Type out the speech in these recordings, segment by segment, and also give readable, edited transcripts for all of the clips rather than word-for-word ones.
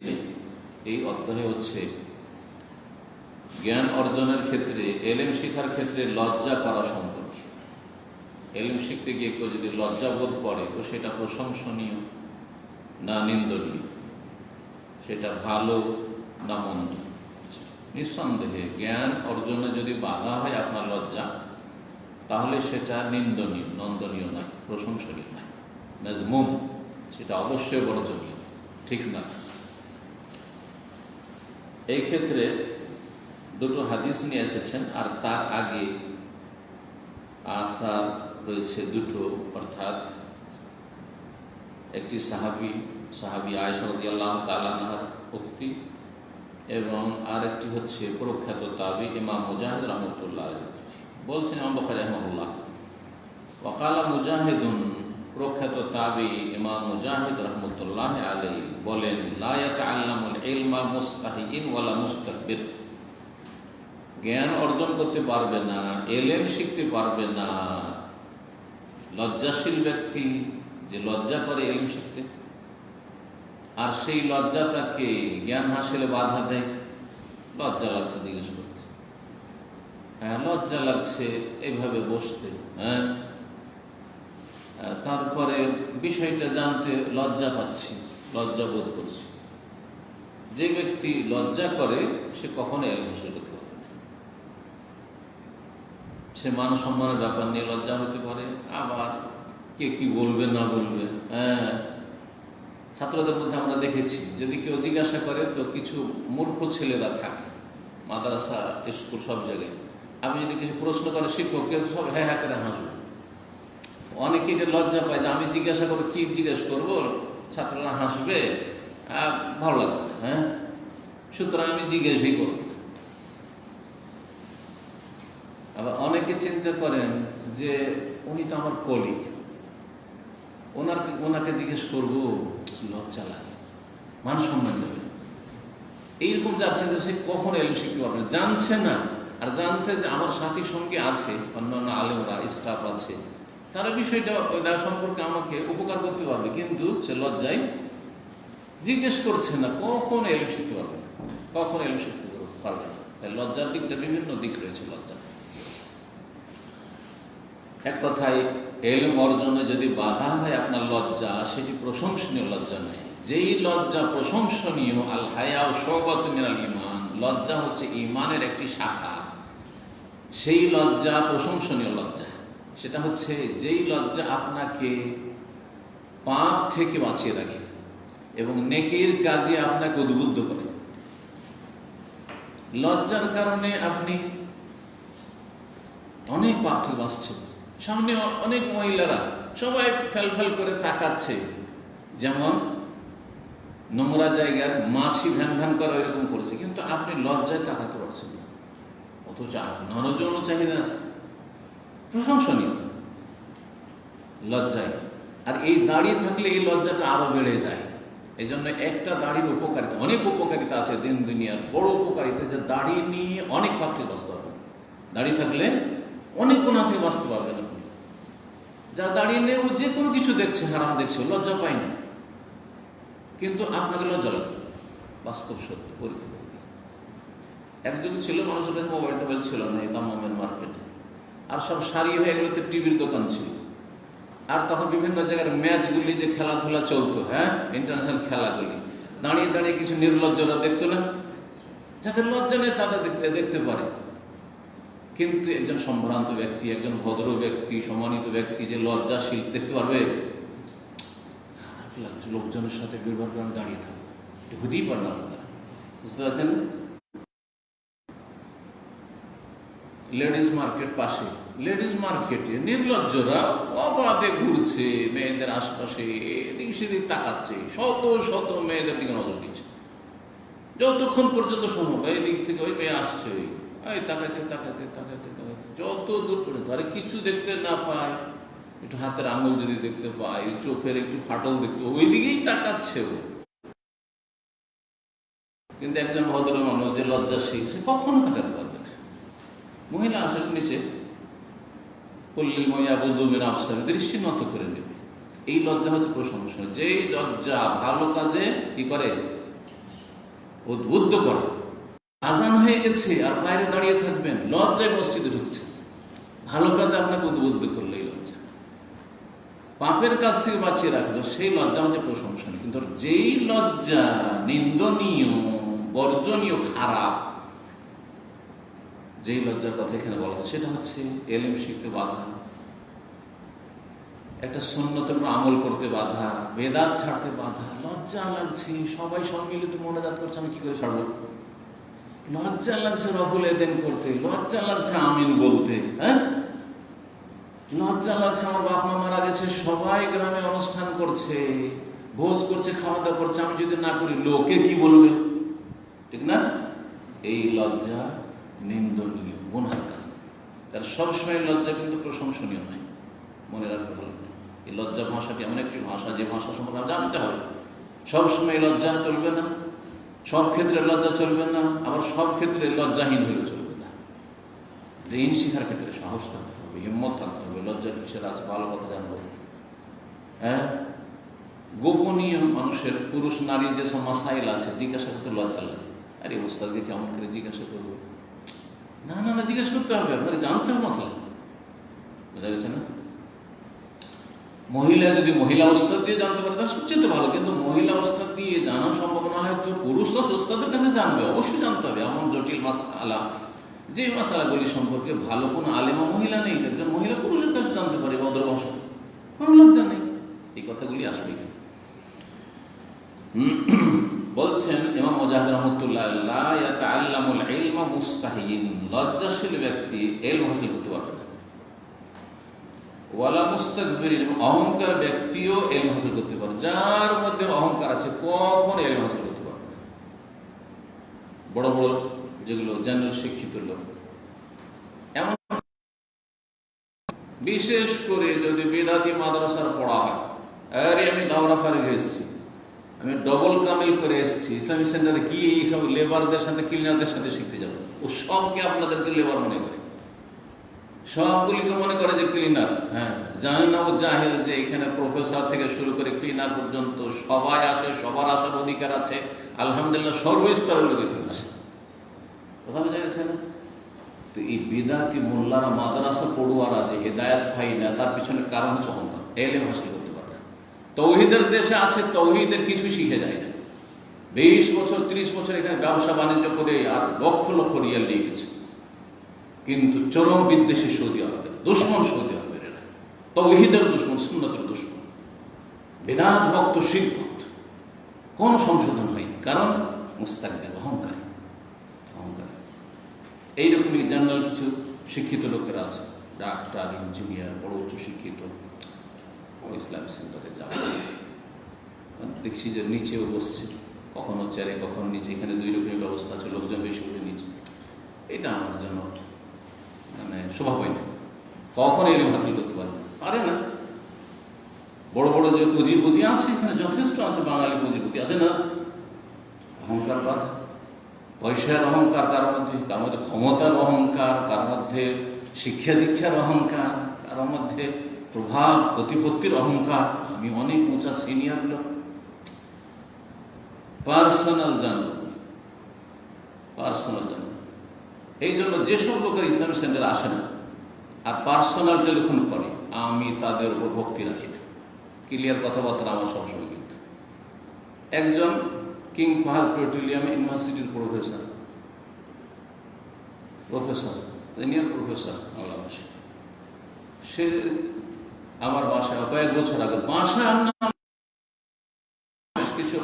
এই অধ্যায় হচ্ছে জ্ঞান অর্জনের ক্ষেত্রে, এলেম শিখার ক্ষেত্রে লজ্জা করা সম্পর্কে। এলেম শিখতে গিয়ে কেউ যদি লজ্জা বোধ করে তো সেটা প্রশংসনীয় না নিন্দনীয়, সেটা ভালো না মন্দ। নিঃসন্দেহে জ্ঞান অর্জনে যদি বাধা হয় আপনার লজ্জা, তাহলে সেটা নিন্দনীয়, নন্দনীয় নয়, প্রশংসনীয় নয়, মাজমুম, সেটা অবশ্যই বর্জনীয়, ঠিক না। এই ক্ষেত্রে দুটো হাদিস নিয়ে এসেছেন, আর তার আগে আসার রয়েছে দুটো, অর্থাৎ একটি সাহাবী আয়েশা রাদিয়াল্লাহু তাআলা আনহার উক্তি, এবং আরেকটি হচ্ছে প্রখ্যাত তাবী ইমাম মুজাহিদ রাহমাতুল্লাহ আলাইহি বলছেন, ইমাম বুখারী রাহিমাহুল্লাহ, ওয়াকালা মুজাহিদুন, প্রখ্যাত তাবী ইমাম মুজাহিদ রাহমাতুল্লাহ আলাইহি বলেন, লা ইয়াতাআল্লামুল ইলমা মুস্তাহিয়িন ওয়ালা মুস্তাকবির, জ্ঞান অর্জন করতে পারবে না, এলেম শিখতে পারবে না লজ্জাশীল ব্যক্তি, যে লজ্জা করে এলেম শিখতে, আর সেই লজ্জাটাকে জ্ঞান হাসিলে বাধা দেয়। লজ্জা লাগছে জিজ্ঞেস করতে, হ্যাঁ লজ্জা লাগছে এইভাবে বসতে, হ্যাঁ তারপরে বিষয়টা জানতে লজ্জা পাচ্ছি, লজ্জা বোধ করছি। যে ব্যক্তি লজ্জা করে সে কখনো এলেম হাসিল করতে পারে না। সে মান সম্মানের ব্যাপার নিয়ে লজ্জা হতে পারে, আবার কে কি বলবে না বলবে। হ্যাঁ, ছাত্রদের মধ্যে আমরা দেখেছি, যদি কেউ জিজ্ঞাসা করে তো কিছু মূর্খ ছেলেরা থাকে মাদ্রাসা, স্কুল, সব জায়গায়। আমি যদি কিছু প্রশ্ন করে শিক্ষক, কেউ সব হ্যাঁ হ্যাঁ করে হাসবে। অনেকে এটা লজ্জা পায় যে আমি জিজ্ঞাসা করে কি জিজ্ঞেস করবো, ছাত্ররা হাসবে, ভালো লাগবে না। হ্যাঁ, সুতরাং আমি জিজ্ঞাসাই করব। আবার অনেকে চিন্তা করেন যে উনি তো আমার কলিগ, ওনাকে জিজ্ঞেস করবো, লজ্জা লাগে, মান সম্মান দেবে। এইরকম যার চিন্তা, সে কখনো এলম শিখতে পারবে না, জানছে না। আর জানছে যে আমার সাথী সঙ্গে আছে, অন্যান্য আলেমরা, স্টাফ আছে, তারা বিষয়টা সম্পর্কে আমাকে উপকার করতে পারবে, কিন্তু সে লজ্জায় জিজ্ঞেস করছে না, কখনো এলম শিখতে পারবে না, কখনো এলম শিখতে পারবে না। লজ্জার দিকটা বিভিন্ন দিক রয়েছে লজ্জা। এক কথায় এলম অর্জনে যদি বাধা হয় আপনার লজ্জা, সেটি প্রশংসনীয় লজ্জা নয়। যেই লজ্জা প্রশংসনীয়, আল হায়াউ শুবাতুম মিনাল ঈমান, লজ্জা হচ্ছে ঈমানের একটি শাখা, সেই লজ্জা প্রশংসনীয় লজ্জা। সেটা হচ্ছে যেই লজ্জা আপনাকে পাপ থেকে বাঁচিয়ে রাখে এবং নেকির কাজে আপনাকে উদ্বুদ্ধ করে। লজ্জার কারণে আপনি অনেক পাপ থেকে বাঁচছেন, সামনে অনেক মহিলারা সবাই ফেল করে তাকাচ্ছে, যেমন নোংরা জায়গার মাছি ভ্যান ভ্যান করে এরকম করছে, কিন্তু আপনি লজ্জায় তাকাতে পারছেন না, অথচ আপনারও যৌন চাহিদা আছে। প্রশংসনীয় লজ্জায়। আর এই দাঁড়িয়ে থাকলে এই লজ্জাটা আরো বেড়ে যায়। এই জন্য একটা দাড়ির উপকারিতা, অনেক উপকারিতা আছে দিন দুনিয়ার, বড় উপকারিতা, যে দাড়ি নিয়ে অনেক পাপ থেকে বাঁচতে হবে। দাড়ি থাকলে অনেক গুনাহ থেকে বাঁচতে পারবে না। যা দাঁড়িয়ে নেই, ও যে কোনো কিছু দেখছে, হারাম দেখছে, লজ্জা পায় না, কিন্তু আপনাকে লজ্জা লাগবে। বাস্তব সত্য, পরীক্ষা করবে। একজন ছিল, মানুষের কাছে মোবাইল টোবাইল ছিল না এই দামামের মার্কেটে, আর সব সারি হয়ে এগুলোতে টিভির দোকান ছিল। আর তখন বিভিন্ন জায়গার ম্যাচগুলি যে খেলাধুলা চলতো, হ্যাঁ ইন্টারন্যাশনাল খেলাগুলি, দাঁড়িয়ে দাঁড়িয়ে কিছু নির্লজ্জরা দেখতো না, যাদের লজ্জা নেই তারা দেখতে পারে। কিন্তু একজন সম্ভ্রান্ত ব্যক্তি, একজন ভদ্র ব্যক্তি, সম্মানিত ব্যক্তি যে লজ্জাশীল, দেখতে পারবে? খারাপ লাগছে লোকজনের সাথে ব্যবহার করে দাঁড়িয়ে থাকবে, হতেই পারে না। আপনারা বুঝতে পারছেন? লেডিস মার্কেট পাশে, লেডিস মার্কেটে নির্লজ্জরা অবাধে ঘুরছে, মেয়েদের আশপাশে এদিক সেদিক তাকাচ্ছে, শত শত মেয়েদের দিকে নজর দিচ্ছে, যতক্ষণ পর্যন্ত সম্ভব। এই দিক থেকে ওই মেয়ে আসছে, এই তাকাইতে তাকাইতে তাকাইতে তাকাইতে যত দূর পর্যন্ত, আরে কিছু দেখতে না পায়, একটু হাতের আঙুল যদি দেখতে পায়, চোখের একটু ফাটল দেখতে, ওই দিকেই তাকাচ্ছে ও। কিন্তু একজন ভদ্র মানুষ যে লজ্জাশীল, সে কখনো তাকাতে পারবে না। মহিলা আসলে নিচে পল্লীল ময়া বুধুমের আফসার দৃষ্টি নত করে নেবে। এই লজ্জা হচ্ছে প্রশংসা। যেই লজ্জা ভালো কাজে কি করে, উদ্বুদ্ধ করে। আজান হয়ে গেছে আর বাইরে দাঁড়িয়ে থাকবেন, লজ্জায় মসজিদে ঢুকছে। ভালো কাজে আপনাকে উদ্বুদ্ধ করলো এই লজ্জা, পাপের কাছ থেকে বাঁচিয়ে রাখলো, সেই লজ্জা হচ্ছে প্রশংসনীয়। কিন্তু যেই লজ্জা নিন্দনীয়, বর্জনীয়, খারাপ, যেই লজ্জার কথা এখানে বলা হয় সেটা হচ্ছে এলেম শিখতে বাধা, একটা সুন্নতের উপর আমল করতে বাধা, বেদাত ছাড়তে বাধা। লজ্জা লাগছে, সবাই সম্মিলিত মোনাজাত করছে, আমি কি করে ছাড়বো? লজ্জা লাগছে রফুল এদেন করতে, লজ্জা লাগছে আমিন বলতে, হ্যাঁ, লজ্জা লাগছে আমার বাপ মা মারা গেছে, সবাই গ্রামে অনুষ্ঠান করছে, ভোজ করছে, খাওয়া দাওয়া করছে, আমি যদি না করি লোকে কি বলবে, ঠিক না? এই লজ্জা নিন্দনীয়, গুনার কাজ। তার সবসময় লজ্জা কিন্তু প্রশংসনীয় নয়, মনে রাখতে ভালো। এই লজ্জা ভাষাটি এমন একটি ভাষা, যে ভাষা সম্পর্কে জানতে হবে। সবসময় লজ্জা চলবে না, সব ক্ষেত্রে লজ্জা চলবে না, আবার সব ক্ষেত্রে লজ্জাহীন হলেও চলবে না। দিন শিখার ক্ষেত্রে সাহস থাকতে হবে, হিম্মত থাকতে হবে। লজ্জা কিসের আছে, ভালো কথা জানবো। হ্যাঁ, গোপনীয় মানুষের, পুরুষ নারী যেসব মাসাইল আছে, জিজ্ঞাসা করতে লজ্জা লাগে। আরে ওস্তাদকে কেমন করে জিজ্ঞাসা করবো? না না না, জিজ্ঞাসা করতে হবে, আপনাকে জানতে হবে মাসালা। বোঝা গেছে না? মহিলা যদি মহিলা ওস্তাদ দিয়ে জানতে পারে তাহলে সবচেয়ে ভালো, কিন্তু মহিলা ওস্তাদ দিয়ে জানা সম্ভব না হয় তো পুরুষ ওস্তাদের কাছে জানবে, অবশ্যই জানতে হবে। এমন জটিল মাসালা, যে মাসালাগুলি সম্পর্কে ভালো কোনো আলেমা মহিলা নেই, একজন মহিলা পুরুষের কাছে জানতে পারে ভদ্র ভাষা, কোনো লজ্জা নেই। এই কথাগুলি আসবে। বলছেন ইমাম মুজাহিদ রাহমাতুল্লাহ, লা ইয়াতাআল্লামুল ইলমা মুস্তাহিয়িন, লজ্জাশীল ব্যক্তি ইলম হাসিল করতে পারবে না। ওয়ালা মুস্তাকবিরিন, অহংকার ব্যক্তিও ইলম হাসিল করতে পারে। যার মধ্যে অহংকার আছে কখন ইলম হাসিল করতে পারবে না। বড় বড় যেগুলো জেনারেল শিক্ষিত লোক, এমন বিশেষ করে যদি বেদাতি মাদ্রাসার পড়া হয়, আরে আমি দাওরা ফারিগ এসেছি, আমি ডবল কামিল করে এসেছি, ইসলামিক সেন্টারে কি এইসব লেবারদের সাথে ক্লিনারদের সাথে শিখতে যাবো, ও সবকে আপনাদেরকে লেবার মনে করে, সবগুলিকে মনে করে যে ক্লিনার। হ্যাঁ, জানে না ও জাহেল যে এখানে প্রফেসর থেকে শুরু করে ক্লিনার পর্যন্ত সবাই আসে, সবার আসার অধিকার আছে। আলহামদুলিল্লাহ সর্বস্তরের লোক এখানে আসে। কথা বোঝা গেছে না? তো এই বিদাতি মোল্লারা, মাদ্রাসা পড়ুয়ারা যে হেদায়াত পাই না, তার পিছনে কারণ হচ্ছে অহংকার। এলেম হাসিল করতে পারে না। তৌহিদের দেশে আছে, তৌহিদের কিছু শিখে যায় না। 20 বছর 30 বছর এখানে ব্যবসা বাণিজ্য করে আর লক্ষ লক্ষ রিয়াল নিয়ে গেছে, কিন্তু চরম বিদ্বেষী সৌদি আরবের দুশ্মন, সৌদি আরবের এরা তৌহিদের দুশ্মন, সুন্নতের দুশ্মন, বিরাট ভক্ত, শিখ ভক্ত। কোন সংশোধন হয়নি, কারণ মুস্তাকবির, অহংকারী। এইরকমই জেনারেল কিছু শিক্ষিত লোকেরা আছে, ডাক্তার, ইঞ্জিনিয়ার, বড় উচ্চ শিক্ষিত, ও ইসলামিক সেন্টারে যাওয়া দেখছি যে নিচেও বসছে, কখনো চেয়ারে কখনো নিচে। এখানে 2 রকমের ব্যবস্থা আছে, লোকজন বেশি উঠে নিচে। এটা আমার জন্য মানে শোভা পায় না। কখন এলিম হাসিল করতে পারে না। বড় বড় যে পুঁজিপতি আছে এখানে যথেষ্ট আছে, বাঙালি পুঁজিপতি আছে না, অহংকার বাধা, পয়সার অহংকার, কার মধ্যে ক্ষমতার অহংকার, কার মধ্যে শিক্ষা দীক্ষার অহংকার, কার মধ্যে প্রভাব প্রতিপত্তির অহংকার। আমি অনেক উঁচা সিনিয়র লোক, পার্সোনাল জানব। এই জন্য যেসব লোকের ইসলামিক সেন্টারে আসে না আর পার্সোনাল টেলিফোন করে, আমি তাদের উপর ভক্তি রাখি না। ক্লিয়ার কথাবার্তা আমার সবসময়। কিন্তু একজন কিং ফাহাদ পেট্রোলিয়াম ইউনিভার্সিটির প্রফেসর সিনিয়র প্রফেসর, সে আমার বাসায় কয়েক বছর আগে, বাসায় কিছু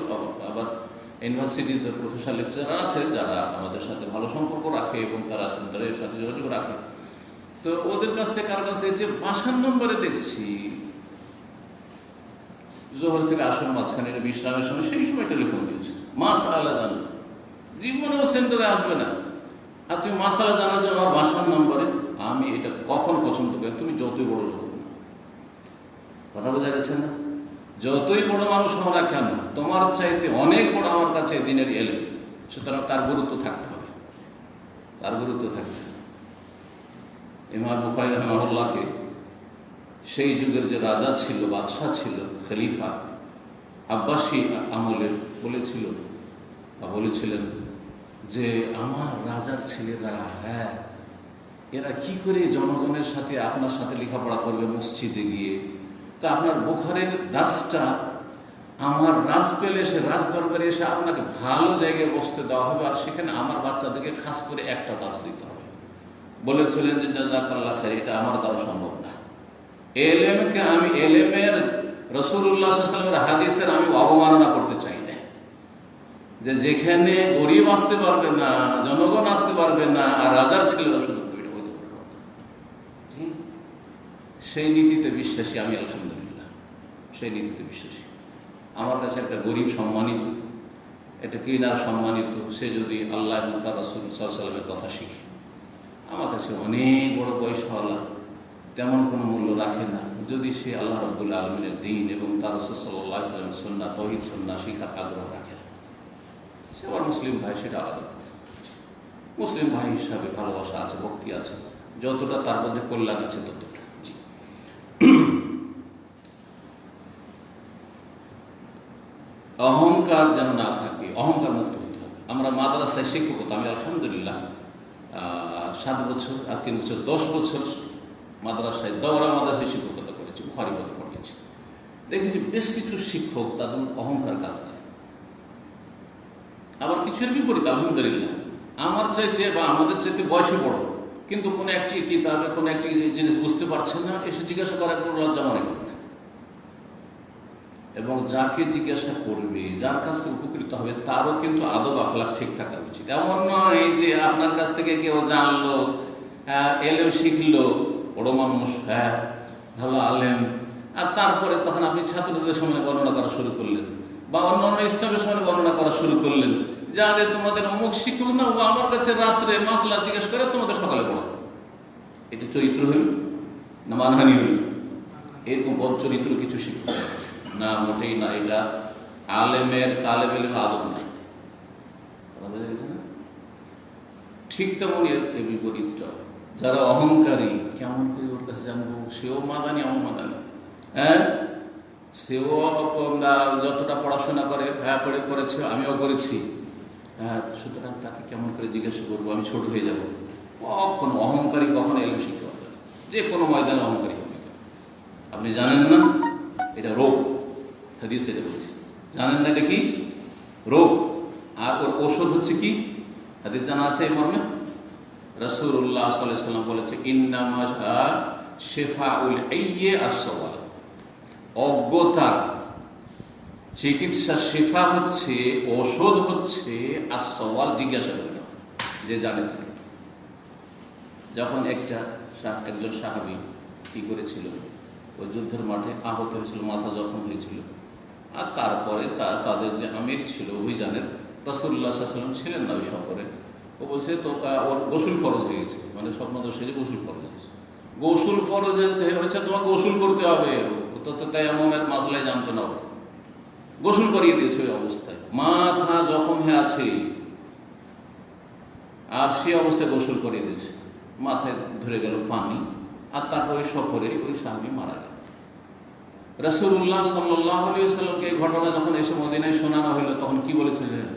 আবার ইউনিভার্সিটিতে প্রফেসর লেকচারার আছে যারা আমাদের সাথে ভালো সম্পর্ক রাখে এবং তারা সেন্টারের সাথে যোগাযোগ রাখে। তো ওদের কাছ থেকে, কার কাছ থেকে যে বাসার নম্বরে দেখছি জোহর থেকে আসর মাঝখানে বিশ্রামের সময়, সেই সময় টেলিফোন দিয়েছে মাসালা জানো। জীবনেও সেন্টারে আসবে না, আর তুমি মাসালা জানার জন্য আমার বাসার নম্বরে। আমি এটা কখন পছন্দ করি? তুমি যতই বড় লোক, কথা বোঝা গেছে না? যতই বড় মানুষ হও না কেন, তোমার চাইতে অনেক বড় আমার কাছে দিনের এলেম, সুতরাং তার গুরুত্ব থাকতে হবে, ইমাম বুখারী রাহিমাহুল্লাহকে সেই যুগের যে রাজা ছিল, বাদশাহ ছিল, খলিফা আব্বাসী আমলের বলেছিল বলেছিলেন যে আমার রাজার ছেলেরা, হ্যাঁ, এরা কি করে জনগণের সাথে আপনার সাথে লেখাপড়া করবে মসজিদে গিয়ে? তা আপনার বুখারীর দার্সটা আমার রাজ পেলে এসে রাজ দরবারে এসে আপনাকে ভালো জায়গায় বসতে দেওয়া হবে, আর সেখানে আমার বাচ্চাদেরকে খাস করে একটা দার্স দিতে হবে। বলেছিলেন যে জাযাকাল্লাহ খাইর, এটা আমার দ্বারা সম্ভব না। এলেমকে আমি এলেমের রাসূলুল্লাহ সাল্লাল্লাহু আলাইহি ওয়াসাল্লামের হাদিসের আমি অবমাননা করতে চাই না, যে যেখানে গরিব আসতে পারবে না, জনগণ আসতে পারবে না, আর রাজার ছেলেরা শুধু সেই নীতিতে বিশ্বাসী আমি, আলহামদুলিল্লাহ সেই নীতিতে বিশ্বাসী। আমার কাছে একটা গরিব সম্মানিত, একটা ক্লিনার সম্মানিত, সে যদি আল্লাহ এবং তার রাসূল সাল্লাল্লাহু আলাইহি ওয়াসাল্লামের কথা শিখে, আমার কাছে অনেক বড় পয়সাওয়ালা তেমন কোনো মূল্য রাখে না, যদি সে আল্লাহ রাব্বুল আলামিনের দ্বীন এবং তার রাসূল সাল্লাল্লাহু আলাইহি ওয়াসাল্লামের সুন্নাহ, তাওহীদ সুন্নাহ শিখার আগ্রহ রাখে। সে আমার মুসলিম ভাই, সেটা আলাদা কথা। মুসলিম ভাই হিসাবে ভালোবাসা আছে, ভক্তি আছে, যতটা তার মধ্যে কল্যাণ আছে ততটা। অহংকার যেন না থাকে, অহংকার মুক্ত হতে হবে। আমরা মাদ্রাসায় শিক্ষকতা, আমি আলহামদুলিল্লাহ 7 বছর আর 3 বছর 10 বছর মাদ্রাসায়, দৌড়া মাদ্রাসায় শিক্ষকতা করেছি, বুখারী পড়িয়েছি। দেখেছি বেশ কিছু শিক্ষক তাদের অহংকার কাজ করে। আবার কিছুর বিপরীত, আলহামদুলিল্লাহ আমার চাইতে বা আমাদের চাইতে বয়সে বড়, কিন্তু কোনো একটি কিতাবে কোনো একটি জিনিস বুঝতে পারছেন না, এসে জিজ্ঞাসা করার কোনো লজ্জা মনে করে না। এবং যাকে জিজ্ঞাসা করবে, যার কাছ থেকে উপকৃত হবে, তারও কিন্তু আদব আখলাক ঠিক থাকা উচিত। এমন নয় যে আপনার কাছ থেকে কেউ জানলো, এলেও শিখলো, বড় মানুষ, হ্যাঁ ভালো আলেম, আর তারপরে তখন আপনি ছাত্রদের সামনে বর্ণনা করা শুরু করলেন, বা অন্যান্য ইসলামের সামনে বর্ণনা করা শুরু করলেন, যারে তোমাদের অমুক শিক্ষক না, ও আমার কাছে রাত্রে মাসলা জিজ্ঞেস করে, তোমাদের সকালে পড়া। এটা চরিত্র হইল না মানহানি হইল? এরকম বদ চরিত্র কিছু শিক্ষক আছে না, মোটেই না। এটা আলেমের তালেব ইলমের আদব নাই, কথা বোঝা গেছে না? ঠিক তেমনই এর বিপরীতটা, যারা অহংকারী, কেমন করে ওর কাছে জানবো? সেও মাদানি, আমার মাদানি, হ্যাঁ, সেও যতটা পড়াশোনা করে, হ্যাঁ করেছে, আমিও করেছি, হ্যাঁ, সুতরাং তাকে কেমন করে জিজ্ঞাসা করবো? আমি ছোট হয়ে যাবো। কখনো অহংকারী কখনো এলম শিখতে পারবে না, যে কোনো ময়দানে অহংকারী হবে। আপনি জানেন না এটা রোগ, হাদিস এটা বলছে, জানেন না এটা কি রোগ, আর ওর ঔষধ হচ্ছে কি? হাদিস জানা আছে এই মর্মে, রাসূলুল্লাহ সাল্লাল্লাহু আলাইহি ওয়াসাল্লাম বলেছে, ইন্নামা শিফাউল আইয়্যি আস-সাওয়াল, অজ্ঞতার চিকিৎসা, শিফা হচ্ছে, ঔষধ হচ্ছে আস-সাওয়াল, জিজ্ঞাসা করা, যে জানে থাকে। যখন একজন সাহাবী কি করেছিল, ওই যুদ্ধের মাঠে আহত হয়েছিল, মাথা জখম হয়েছিল, আর তারপরে তাদের যে আমির ছিল অভিযানের, রাসূলুল্লাহ সাল্লাল্লাহু আলাইহি ওয়াসাল্লাম ছিলেন না ওই সফরে। ও বলছে তো ওর গোসল ফরজ হয়ে গেছে, মানে স্বপ্নদোষে যে গোসল ফরজ হয়েছে, গোসল ফরজ হয়েছে, তোমাকে গোসল করতে হবে। তো তাই এমনের মাসলায় জানতো না, গোসল করিয়ে দিয়েছে ওই অবস্থায়, মাথা জখম হয়ে আছে, আর সে অবস্থায় গোসল করিয়ে দিয়েছে, মাথায় ধরে গেল পানি, আর তারপর ওই সফরে ওই সাহাবী মারা গেল। রাসূলুল্লাহ সাল্লাল্লাহু আলাইহি ওয়াসাল্লামকে এই ঘটনা যখন এসে মদিনায় শোনানো হলো, তখন কি বলেছিলেন?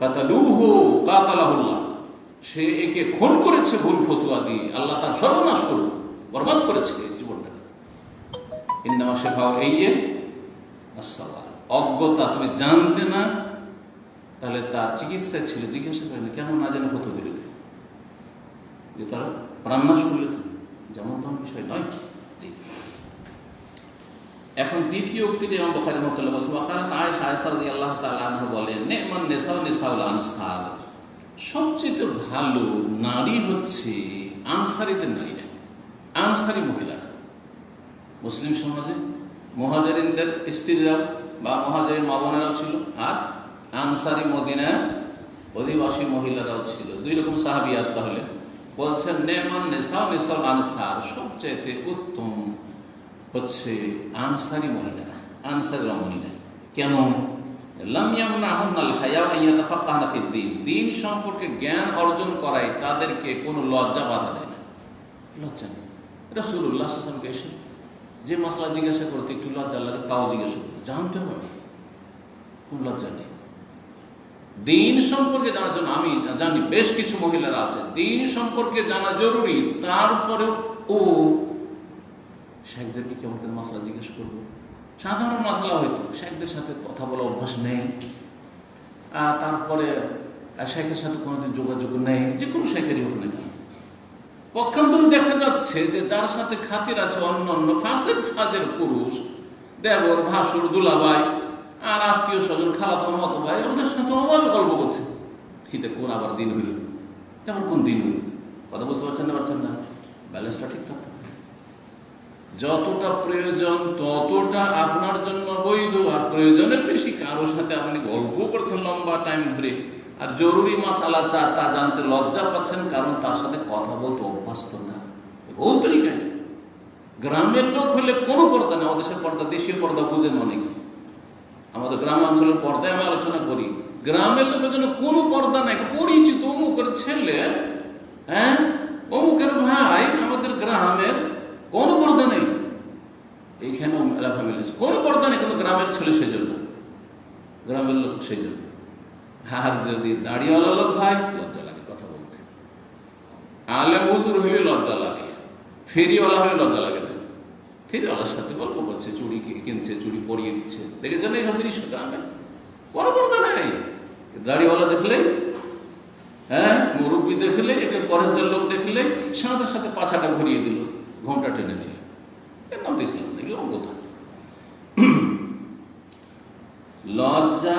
কাতালুহু কাতালাহুল্লাহ, সে একে খুন করেছে ভুল ফতোয়া দিয়ে, আল্লাহ তার সর্বনাশ করুন, বরবাদ করেছে জীবনটাকে। ইন্নামা শিফাউল আইয়্যি আস-সাওয়াল, অজ্ঞতা, তুমি জানতে না, তাহলে তার চিকিৎসা ছিল, জিজ্ঞাসা করেন কেন না জেনে ফতোয়া দিলে, যে তার প্রাণনাশ করলে, তো যেমন তেমন বিষয় নয়। জি, এখন দ্বিতীয় উক্তিতে ইমাম বুখারী রাহিমাহুল্লাহ বলছেন, ওয়াকালাত আয়েশা রাদিয়াল্লাহু তাআলা আনহা বলেন, নেমান নিসাউ নিসাউল আনসার, সবচেয়ে ভালো নারী হচ্ছে আনসারীদের নারীরা, আনসারী মহিলারা। মুসলিম সমাজে মুহাজিরিনদের স্ত্রীরাও বা মুহাজিরিন মা বোনেরাও ছিল, আর আনসারী মদিনার অধিবাসী মহিলারাও ছিল, দুই রকম সাহাবিয়াত। তাহলে বলছেন নেমান নিসাউ নিসাউল আনসার, সবচেয়ে উত্তম হচ্ছে আনসারী মহিলারা, আনসারী রমণীরা। কেন? লাম ইয়ামনাহুন্নাল হায়া আন ইয়াতাফাক্কাহনা ফিদ-দীন, দ্বীন সম্পর্কে জ্ঞান অর্জন করায় তাদেরকে কোনো লজ্জা বাধা দেয় না, লজ্জা নেই। রাসূলুল্লাহ সাল্লাল্লাহু আলাইহি ওয়াসাল্লামকে এসে যে মাসলা জিজ্ঞাসা করতে একটু লজ্জা লাগে, তাও জিজ্ঞাসা করতে জানতে হবে, কোনো লজ্জা নেই। দিন সম্পর্কে জানার জন্য, আমি জানি বেশ কিছু মহিলারা আছে দিন সম্পর্কে জানা জরুরি, তারপরেও ও শেখদেরকে কেমন করে মশলা জিজ্ঞেস করবো, সাধারণ মশলা হয়তো শেখদের সাথে কথা বলা অভ্যাস নেই, তারপরে শেখের সাথে কোনোদিন যোগাযোগ নেই, যে কোনো শেখেরই হোক না কেন। পক্ষান্তরে দেখা যাচ্ছে যে যার সাথে খাতির আছে অন্য অন্য ফাঁসের ফাজের পুরুষ, দেবর, ভাসুর, দুলাভাই আর আত্মীয় স্বজন, খালাতো মতো ভাই, ওদের সাথে অভাবে গল্প করছে। হিতে কোন আবার দিন হইল, তেমন কোন দিন হইল, কথা বুঝতে পারছেন না? ব্যালেন্সটা ঠিক থাকতে হবে। যতটা প্রয়োজন ততটা আপনার জন্য বৈধ, আর প্রয়োজনের বেশি কারোর সাথে আপনি গল্প করছেন লম্বা টাইম ধরে, আর জরুরি মাসালা তা জানতে লজ্জা পাচ্ছেন, কারণ তার সাথে কথা বলতে অভ্যস্ত না। বহু তরিকায় গ্রামের লোক হলে কোনো পর্দা নেই, দেশের পর্দা, দেশীয় পর্দা বুঝেন অনেকে। আমাদের গ্রামাঞ্চলের পর্দায় আমি আলোচনা করি, গ্রামের লোকের জন্য কোনো পর্দা নাই। পরিচিত অমুকের ছেলে, হ্যাঁ অমুকের ভাই, আমাদের গ্রামের কোনো পর্দা নেই। এইখানেও এলাকা মিলেছে, কোনো পর্দা নেই, কিন্তু গ্রামের ছেলে সেই জন্য, গ্রামের লোক সেই জন্য। আর যদি দাড়িওয়ালা লোক হয়, লজ্জা লাগে কথা বলতে। আলেম হুজুর হইলে লজ্জা লাগে, ফেরিওয়ালা হলে লজ্জা লাগে না। ফেরিওয়ালার সাথে গল্প করছে, চুড়ি কিনছে, চুড়ি পরিয়ে দিচ্ছে, দেখেছেন এইসব জিনিস গ্রামে কোনো পর্দা নেই। দাড়িওয়ালা দেখলে, হ্যাঁ মুরব্বী দেখলে, একটা পরেজগার লোক দেখলে সাথে সাথে পাছাটা ঘুরিয়ে দিল, ঘোমটা টেনে নিল, এর নাম তো ইসলাম দেখলে অজ্ঞতা। লজ্জা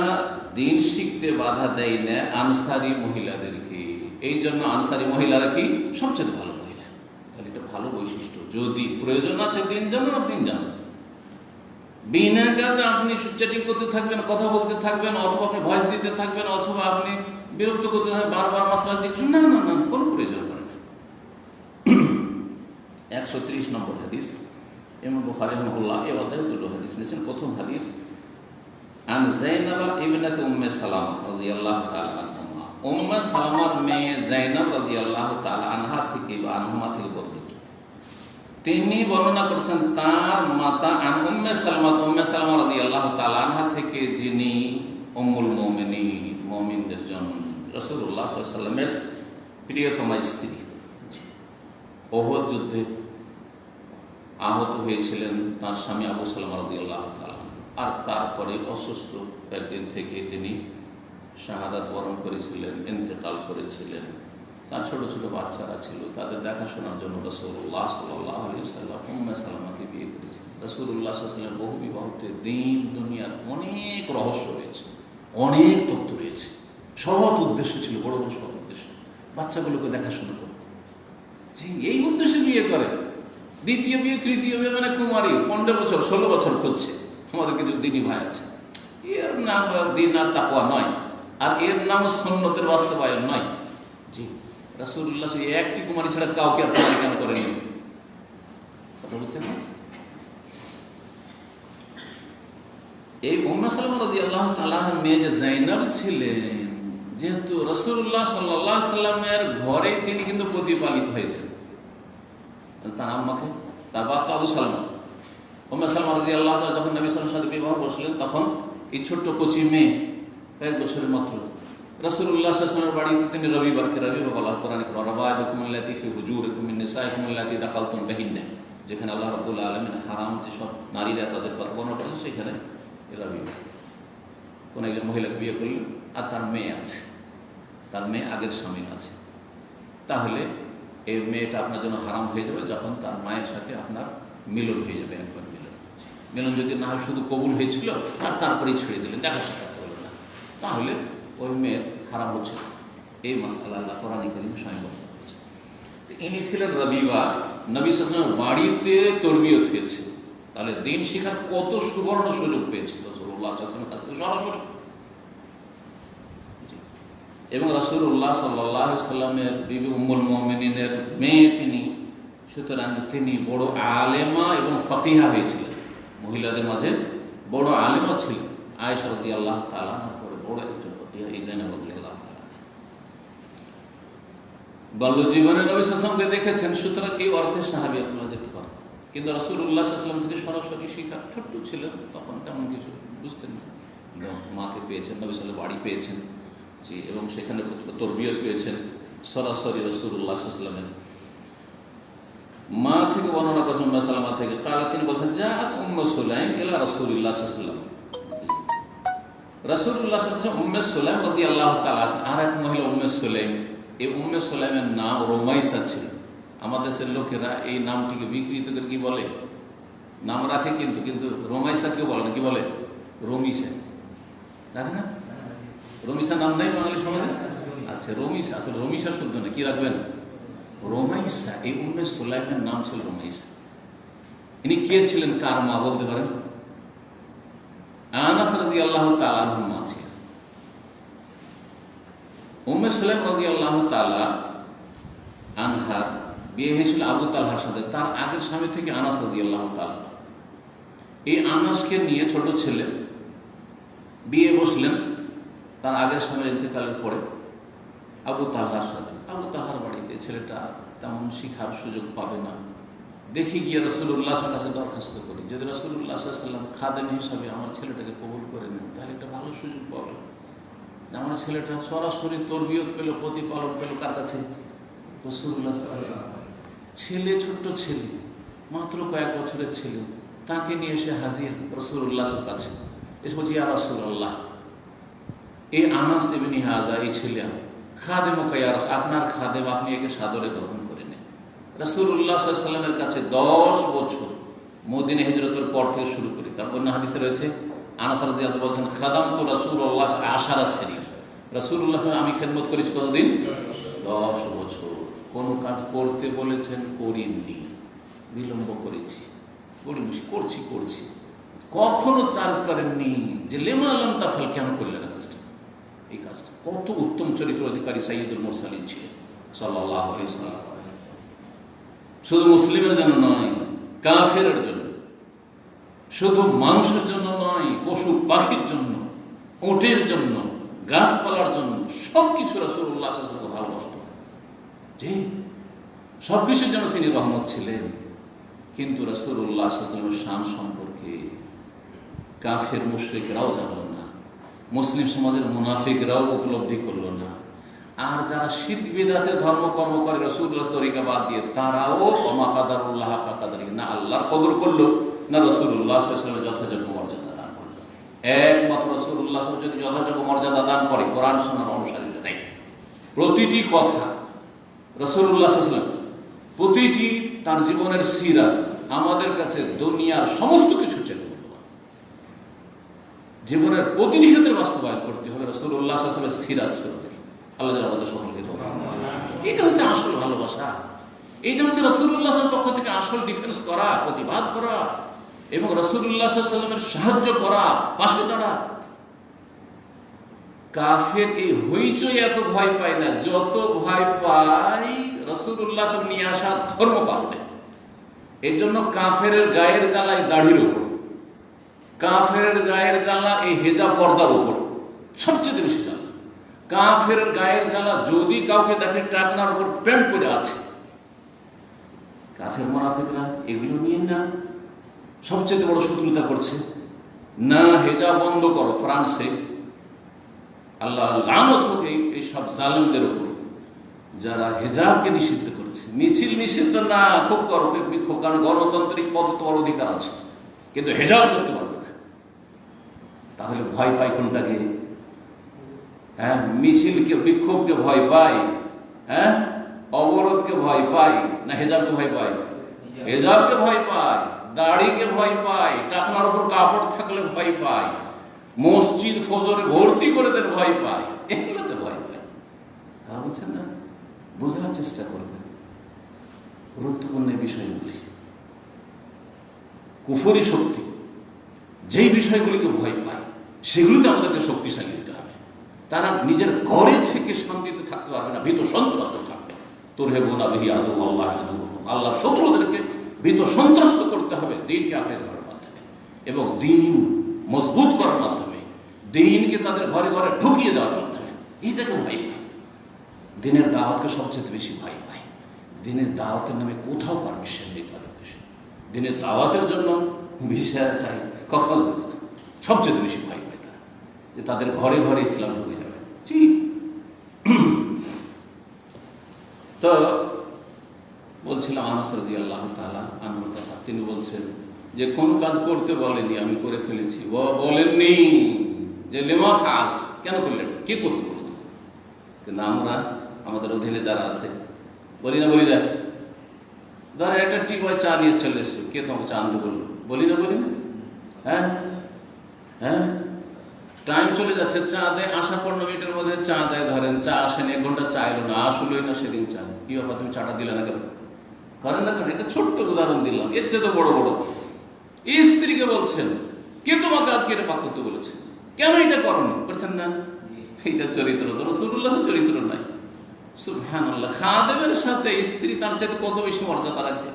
দিন শিখতে বাধা দেয় না আনসারি মহিলাদেরকে। এই জন্য আনসারি মহিলারা কি সবচেয়ে ভালো মহিলা, তাহলে এটা ভালো বৈশিষ্ট্য। যদি প্রয়োজন আছে দিন জানান, আপনি জানান। বিনা কাজে আপনি চ্যাটিং করতে থাকবেন, কথা বলতে থাকবেন, অথবা আপনি ভয়েস দিতে থাকবেন, অথবা আপনি বিরক্ত করতে থাকবেন, বারবার মাসলা দিচ্ছেন, না না না, কোনো প্রয়োজন করে না। 130 নম্বর হাদিস, ইমাম বুখারী রাহিমাহুল্লাহ এই অধ্যায়ে দুটো হাদিস নিয়েছেন। প্রথম হাদিস, আন যায়নাব ইবনাত উম্মে সালামা রাদিয়াল্লাহু তাআলা আনহা, উম্মে সালামার মেয়ে যায়নাব রাদিয়াল্লাহু তাআলা আনহা থেকে বা আনহুমা থেকে বর্ণিত। তিনি বর্ণনা করেছেন তার মাতা আন উম্মে সালামা রাদিয়াল্লাহু তাআলা আনহা থেকে, যিনি উম্মুল মুমিনিন, মুমিনদের জননী, রাসূলুল্লাহ সাল্লাল্লাহু আলাইহি ওয়াসাল্লামের প্রিয়তমা স্ত্রী। উহুদ যুদ্ধে আহত হয়েছিলেন তার স্বামী আবু সালামা রাদিয়াল্লাহু তাআলা, আর তারপরে অসুস্থ কয়েকদিন থেকে তিনি শাহাদাত বরণ করেছিলেন, ইন্তেকাল করেছিলেন। তার ছোট ছোট বাচ্চারা ছিল, তাদের দেখাশোনার জন্য রাসূলুল্লাহ সাল্লাল্লাহু আলাইহি ওয়াসাল্লাম উম্মে সালামাকে বিয়ে করেছেন। রাসূলুল্লাহ সাল্লাল্লাহু আলাইহি ওয়াসাল্লাম বহু বিবাহতে দিন দুনিয়ার অনেক রহস্য রয়েছে, অনেক তত্ত্ব রয়েছে। সৎ উদ্দেশ্য ছিল, বড় বড় সৎ উদ্দেশ্য, বাচ্চাগুলোকে দেখাশোনা করবে, যে এই উদ্দেশ্যে বিয়ে করে। দ্বিতীয় বিয়ে, তৃতীয় বিয়ে, মানে কুমারী 15 বছর 16 বছর করছে। আমাদের কিছু দিনই ভাই আছে, এর নাম দিন আর তাকওয়া নয়, আর এর নাম সুন্নতের বাস্তবায়ন নয়। জি, রাসূলুল্লাহ সেই একটি কুমারী ছাড়া কাউকে আর কুমারী কেন করেনি? কথা বলছেন না? এই উম্মে সালামা রাদিয়াল্লাহু তাআলা মেয়ে যে যায়নাব ছিলেন, যেহেতু রাসূলুল্লাহ সাল্লাল্লাহু আলাইহি সাল্লামের ঘরে তিনি কিন্তু প্রতিপালিত হয়েছেন, তার আম্মাকে, তার বাবা আবু সালমা। উম্মে সালামা রাদিয়াল্লাহু তাআলা যখন নবী সাল্লাল্লাহু আলাইহি ওয়াসাল্লাম বিবাহ বসলেন, তখন এই ছোট্ট কচি মেয়ে, 1 বছরের মাত্র, রাসূলুল্লাহ সাল্লাল্লাহু আলাইহি ওয়াসাল্লামের বাড়িতে তিনি রবিবারকে রবিবার বলা হয় কোরআনে, রাবায়বকুম আল্লাতী ফি হুজুরিকুম মিন নিসাইকুম আল্লাতী দাখালতুম বিহিন্না, যেখানে আল্লাহ রাব্বুল আলামিন হারাম যেসব নারীরা তাদের কথা বর্ণনা করেছেন, সেখানে রবিবার কোন একজন মহিলাকে বিয়ে করলেন, আর তার মেয়ে আছে, তার মেয়ে আগের স্বামীর আছে, তাহলে এই মেয়েটা আপনার জন্য হারাম হয়ে যাবে যখন তার মায়ের সাথে আপনার মিলন হয়ে যাবে। একবার মিলন যদি না হয়, শুধু কবুল হয়েছিল আর তারপরেই ছেড়ে দিলেন, দেখা সাক্ষাৎ হলো না, তাহলে ওই মেয়ের হারাম হচ্ছে। এই মাসআলা আল্লাহ কোরআনে কারীমে স্বয়ং বলেছেন। ইনি ছিলেন রবিবার, নবী সাল্লাল্লাহু আলাইহি ওয়াসাল্লামের বাড়িতে তরবিয়ত হয়েছে, তাহলে দিন শিখার কত সুবর্ণ সুযোগ পেয়েছিল রাসূলুল্লাহ সাল্লাল্লাহু আলাইহি ওয়াসাল্লামের কাছ থেকে সরাসরি। এবং রাসূলুল্লাহ সাল্লাল্লাহু আলাইহি ওয়াসাল্লামের বিবি উম্মুল মুমিনিনের মেয়ে তিনি, সুতরাং তিনি বড় আলেমা এবং ফাকিহা হয়েছিলেন, মহিলাদের মাঝে বড় আলেমা ছিলেন। আয়েশা রাদিয়াল্লাহু তাআলা আনহার পরে বড় একজন ফাকিহা এই যায়নাব রাদিয়াল্লাহু তাআলা। বাল্য জীবনে নবী সাল্লাল্লাহু আলাইহি ওয়াসাল্লামকে দেখেছেন, সুতরাং এই অর্থে সাহাবী আপনারা যেতে পারেন। কিন্তু রাসূলুল্লাহ সাল্লাল্লাহু আলাইহি ওয়াসাল্লাম থেকে সরাসরি শিক্ষা, ছোট্ট ছিলেন তখন, তেমন কিছু বুঝতেন না। মাকে পেয়েছেন, নবী সাল্লাল্লাহু আলাইহি ওয়াসাল্লাম বাড়ি পেয়েছেন, জি, এবং সেখানে তরবিয়ত পেয়েছেন সরাসরি রাসূলুল্লাহ সাল্লাল্লাহু আলাইহি ওয়াসাল্লামের মা থেকে বর্ণনা করছেন, উম্মে সালামা থেকে। কালা, তিনি বলছেন, জাআত উম্মু সুলাইম ইলা রাসূলিল্লাহ সাল্লাল্লাহু আলাইহি ওয়াসাল্লাম। রাসূলুল্লাহ সাল্লাল্লাহু আলাইহি ওয়াসাল্লাম উম্মে সুলাইম রাদিয়াল্লাহু তাআলা, আর এক মহিলা উম্মে সুলাইম। এই উম্মে সুলাইমের নাম রুমাইসা ছিল। আমাদের দেশের লোকেরা এই নামটিকে বিকৃত করে কি বলে, নাম রাখে, কিন্তু রুমাইসা কেউ বলে না, কি বলে? রমিসা রাখে না? রমিসা নাম নাই বাঙালি সমাজে? আচ্ছা, রমিসা, আসলে রমিসা শুদ্ধ না, কি রাখবেন? রোমাইসা। এই উম্মে সুলাইমের নাম ছিল রোমাইসা। ইনি কে ছিলেন, কার মা বলতে পারেন? আনাস রাদিয়াল্লাহু তাআলা আনহু মা ছিলেন। উম্মে সুলাইম রাদিয়াল্লাহু তাআলা আনহার বিয়ে হয়েছিল আবু তালহার সাথে। তার আগের স্বামী থেকে আনাস রাদিয়াল্লাহু তাআলা। এই আনাসকে নিয়ে ছোট ছেলে বিয়ে বসলেন তার আগের স্বামীর ইন্তেকালের পরে আবু তালহার সাথে। আবু তালহার বাড়িতে ছেলেটা তেমন শিখার সুযোগ পাবে না দেখে গিয়ে রাসূলুল্লাহ সাল্লাল্লাহু আলাইহি ওয়াসাল্লাম দরখাস্ত করি, যদি রাসূলুল্লাহ সাল্লাল্লাহু আলাইহি ওয়াসাল্লাম খাদেম হিসাবে আমার ছেলেটাকে কবুল করে নেন তাহলে একটা ভালো সুযোগ পাবে। আমার ছেলেটা সরাসরি তরবিয়ত পেল, প্রতিপালন পেল কার কাছে? রাসূলুল্লাহ সাল্লাল্লাহু আলাইহি ওয়াসাল্লাম। ছেলে, ছোট্ট ছেলে, মাত্র কয়েক বছরের ছেলে, তাকে নিয়ে এসে হাজির রাসূলুল্লাহ সাল্লাল্লাহু আলাইহি ওয়াসাল্লাম কাছে। এসে বলছি, ইয়া রাসূলুল্লাহ, এই আনাস ইবনে হাজা, এই ছেলে খাদেমুকা ইয়া রাসূল, আপনার খাদেম, আপনি একে সাদরে গ্রহণ করে নেন। রাসূলুল্লাহ সাল্লাল্লাহু আলাইহি ওয়াসাল্লামের কাছে 10 বছর মদিনা হিজরতের পর থেকে শুরু করে, কারণ অন্য হাদিসে রয়েছে আনাস রাদিয়াল্লাহু আনহু বলছেন, খাদামতু রাসূলুল্লাহ 10 সিনিন, রাসূলুল্লাহ আমি খেদমত করেছি কতদিন? 10 বছর। কোন কাজ করতে বলেছেন করিনি, বিলম্ব করেছি, করছি, কখনো চার্জ করেননি যে লেমা লাম তাফাল, কেন করলেন কাজটা? এই কাজটা কত উত্তম চরিত্র অধিকারী সাইয়্যিদুল মুরসালিন ছিলেন সাল্লাল্লাহু আলাইহি ওয়াসাল্লাম। শুধু মুসলিমের জন্য নয়, কাফেরের জন্য, শুধু মানুষের জন্য নয়, পশু পাখির জন্য, উটের জন্য, গাছপালার জন্য, সবকিছু রাসূলুল্লাহ সাল্লাল্লাহু আলাইহি ওয়াসাল্লাম ভালোবাসতেন। জি, সবকিছুর জন্য তিনি রহমত ছিলেন। কিন্তু রাসূলুল্লাহ সাল্লাল্লাহু আলাইহি ওয়াসাল্লামের শান সম্পর্কে কাফের মুশরিকরাও জানল না, মুসলিম সমাজের মুনাফিকরাও উপলব্ধি করল না। আর যারা শিরক বিদআতে ধর্মকর্ম করে রাসূলুল্লাহ তরিকা বাদ দিয়ে, তারাও ওমা কাদারুল্লাহ হাক্কা কাদরিহি, না আল্লাহর কদর করলো, না রাসূলুল্লাহ সাল্লাল্লাহু আলাইহি ওয়াসাল্লামের যথাযোগ্য মর্যাদা দান করলো। একমাত্র রাসূলুল্লাহ সাল্লাল্লাহু আলাইহি ওয়াসাল্লাম যদি যথাযোগ্য মর্যাদা দান করে, কোরআন সুন্নাহর অনুসারীরা তাই প্রতিটি কথা রাসূলুল্লাহ সাল্লাল্লাহু আলাইহি ওয়াসাল্লাম, প্রতিটি তার জীবনের সিরাত আমাদের কাছে দুনিয়ার সমস্ত কিছু চেয়ে জীবনের প্রতিটি ক্ষেত্রে বাস্তবায়ন করতে হবে রাসূলুল্লাহ সাল্লাল্লাহু আলাইহি ওয়াসাল্লামের সিরাত সুন্নাত। আল্লাহ যেন আমাদের সকলকে তৌফিক দান করেন। এটা হচ্ছে আসল ভালোবাসা, এইটা হচ্ছে রাসূলুল্লাহ সাল্লাল্লাহু আলাইহি ওয়াসাল্লামের পক্ষ থেকে আসল ডিফেন্স করা, প্রতিবাদ করা এবং রাসূলুল্লাহ সাল্লাল্লাহু আলাইহি ওয়াসাল্লামের সাহায্য করা, পাশে দাঁড়া। কাফের এই হইচই এত ভয় পায় না যত ভয় পায় রাসূলুল্লাহ সাল্লাল্লাহু আলাইহি ওয়াসাল্লাম নিয়ে আসা ধর্ম পালনে। এই জন্য কাফের গায়ের জ্বালায় দাড়ির উপর, কাফের গায়ের জ্বালা এই হেজাব পর্দার উপর সবচেয়ে বেশি জ্বালা। কাফের গায়ের জ্বালা যদি কাউকে দেখে টাকনার উপর প্যান্ট পরে আছে, কাফের মুনাফিকরা এগুলো নিয়ে না সবচেয়ে বড় শত্রুতা করছে। না, হেজাব বন্ধ করো। ফ্রান্সে আল্লাহ লানত হোক এই সব জালেমদের উপর যারা হেজাবকে নিষিদ্ধ করছে। মিছিল নিষিদ্ধ না, খুব করো বিক্ষোভ, কারণ গণতান্ত্রিক পথে তোমার অধিকার আছে, কিন্তু হেজাব করতে পারবে না। তাহলে ভয় পাই কোনটাকে? হ্যাঁ, মিছিলকে, বিক্ষোভকে ভয় পাই, হ্যাঁ, অবরোধকে ভয় পাই, না হেজাবকে ভয় পাই? হেজাবকে ভয় পাই, দাড়িকে ভয় পাই, টাকনার উপর কাপড় থাকলে ভয় পাই, মসজিদ ফজরে ভর্তি করে দেন ভয় পাই, এগুলোতে ভয় পাই। তা বলছেন না, বোঝার চেষ্টা করবেন গুরুত্বপূর্ণ বিষয়গুলি। কুফরি শক্তি যেই বিষয়গুলিকে ভয় পায় সেগুলিতে আমাদেরকে শক্তিশালী হতে হবে। তারা নিজের ঘরে থেকে শান্তিতে থাকতে পারবে না, ভীত সন্ত্রস্ত থাকবে। তুরহিবুনা বিহি আদুওয়াল্লাহ আদুওয়াকুম, আল্লাহর শত্রুদেরকে ভীত সন্ত্রস্ত করতে হবে দ্বীনকে আঁকড়ে ধরার মাধ্যমে এবং দ্বীন মজবুত করার মাধ্যমে, দ্বীনকে তাদের ঘরে ঘরে ঢুকিয়ে দেওয়ার মাধ্যমে। এই জায়গায় ভয় পায়, দ্বীনের দাওয়াতকে সবচেয়ে বেশি ভয় পায়। দ্বীনের দাওয়াতের নামে কোথাও পারমিশন নেই তাদের দেশে। দ্বীনের দাওয়াতের জন্য ভিসা চাই, কখনো দেবে না। সবচেয়ে বেশি ভয় পায় তারা যে তাদের ঘরে ঘরে ইসলাম ঢুকে যাবে। ঠিক তো বলছিলাম আনাস রাদিয়াল্লাহু তাআলা আনহুর কথা। তিনি বলছেন যে কোনো কাজ করতে বলেনি, আমি করে ফেলেছি। বলেননি যে লিমা ফাআত, কেন করলেন, কি করতে বললেন। কিন্তু আমরা আমাদের অধীনে যারা আছে বলি না, বলি না। ধরে একটা টিপয় চা নিয়ে চলে এসছো, কে তোমাকে চা আনতে বললো, বলি না, বলি না। হ্যাঁ হ্যাঁ, টাইম চলে যাচ্ছে, চা দেয়, আসা 15 মিনিটের মধ্যে চা দেয়, ধরেন চা আসেনি, 1 ঘন্টা চা এলো না, আসলোই না সেদিন চা। কি ব্যাপার, তুমি চাটা দিলে না কেন, করেন না কেন? এটা ছোট্ট উদাহরণ দিলাম, এর চেয়ে তো বড় বড়। স্ত্রীকে বলছেন কে তোমাকে আজকে এটা পাক করতে বলেছে, কেন এটা করনি, বলছেন না এটা চরিত্র তো রাসূলুল্লাহ চরিত্র নাই। সুবহানাল্লাহ, খাদেমের সাথে স্ত্রী তার চাইতে কত বেশি মর্যাদা রাখে,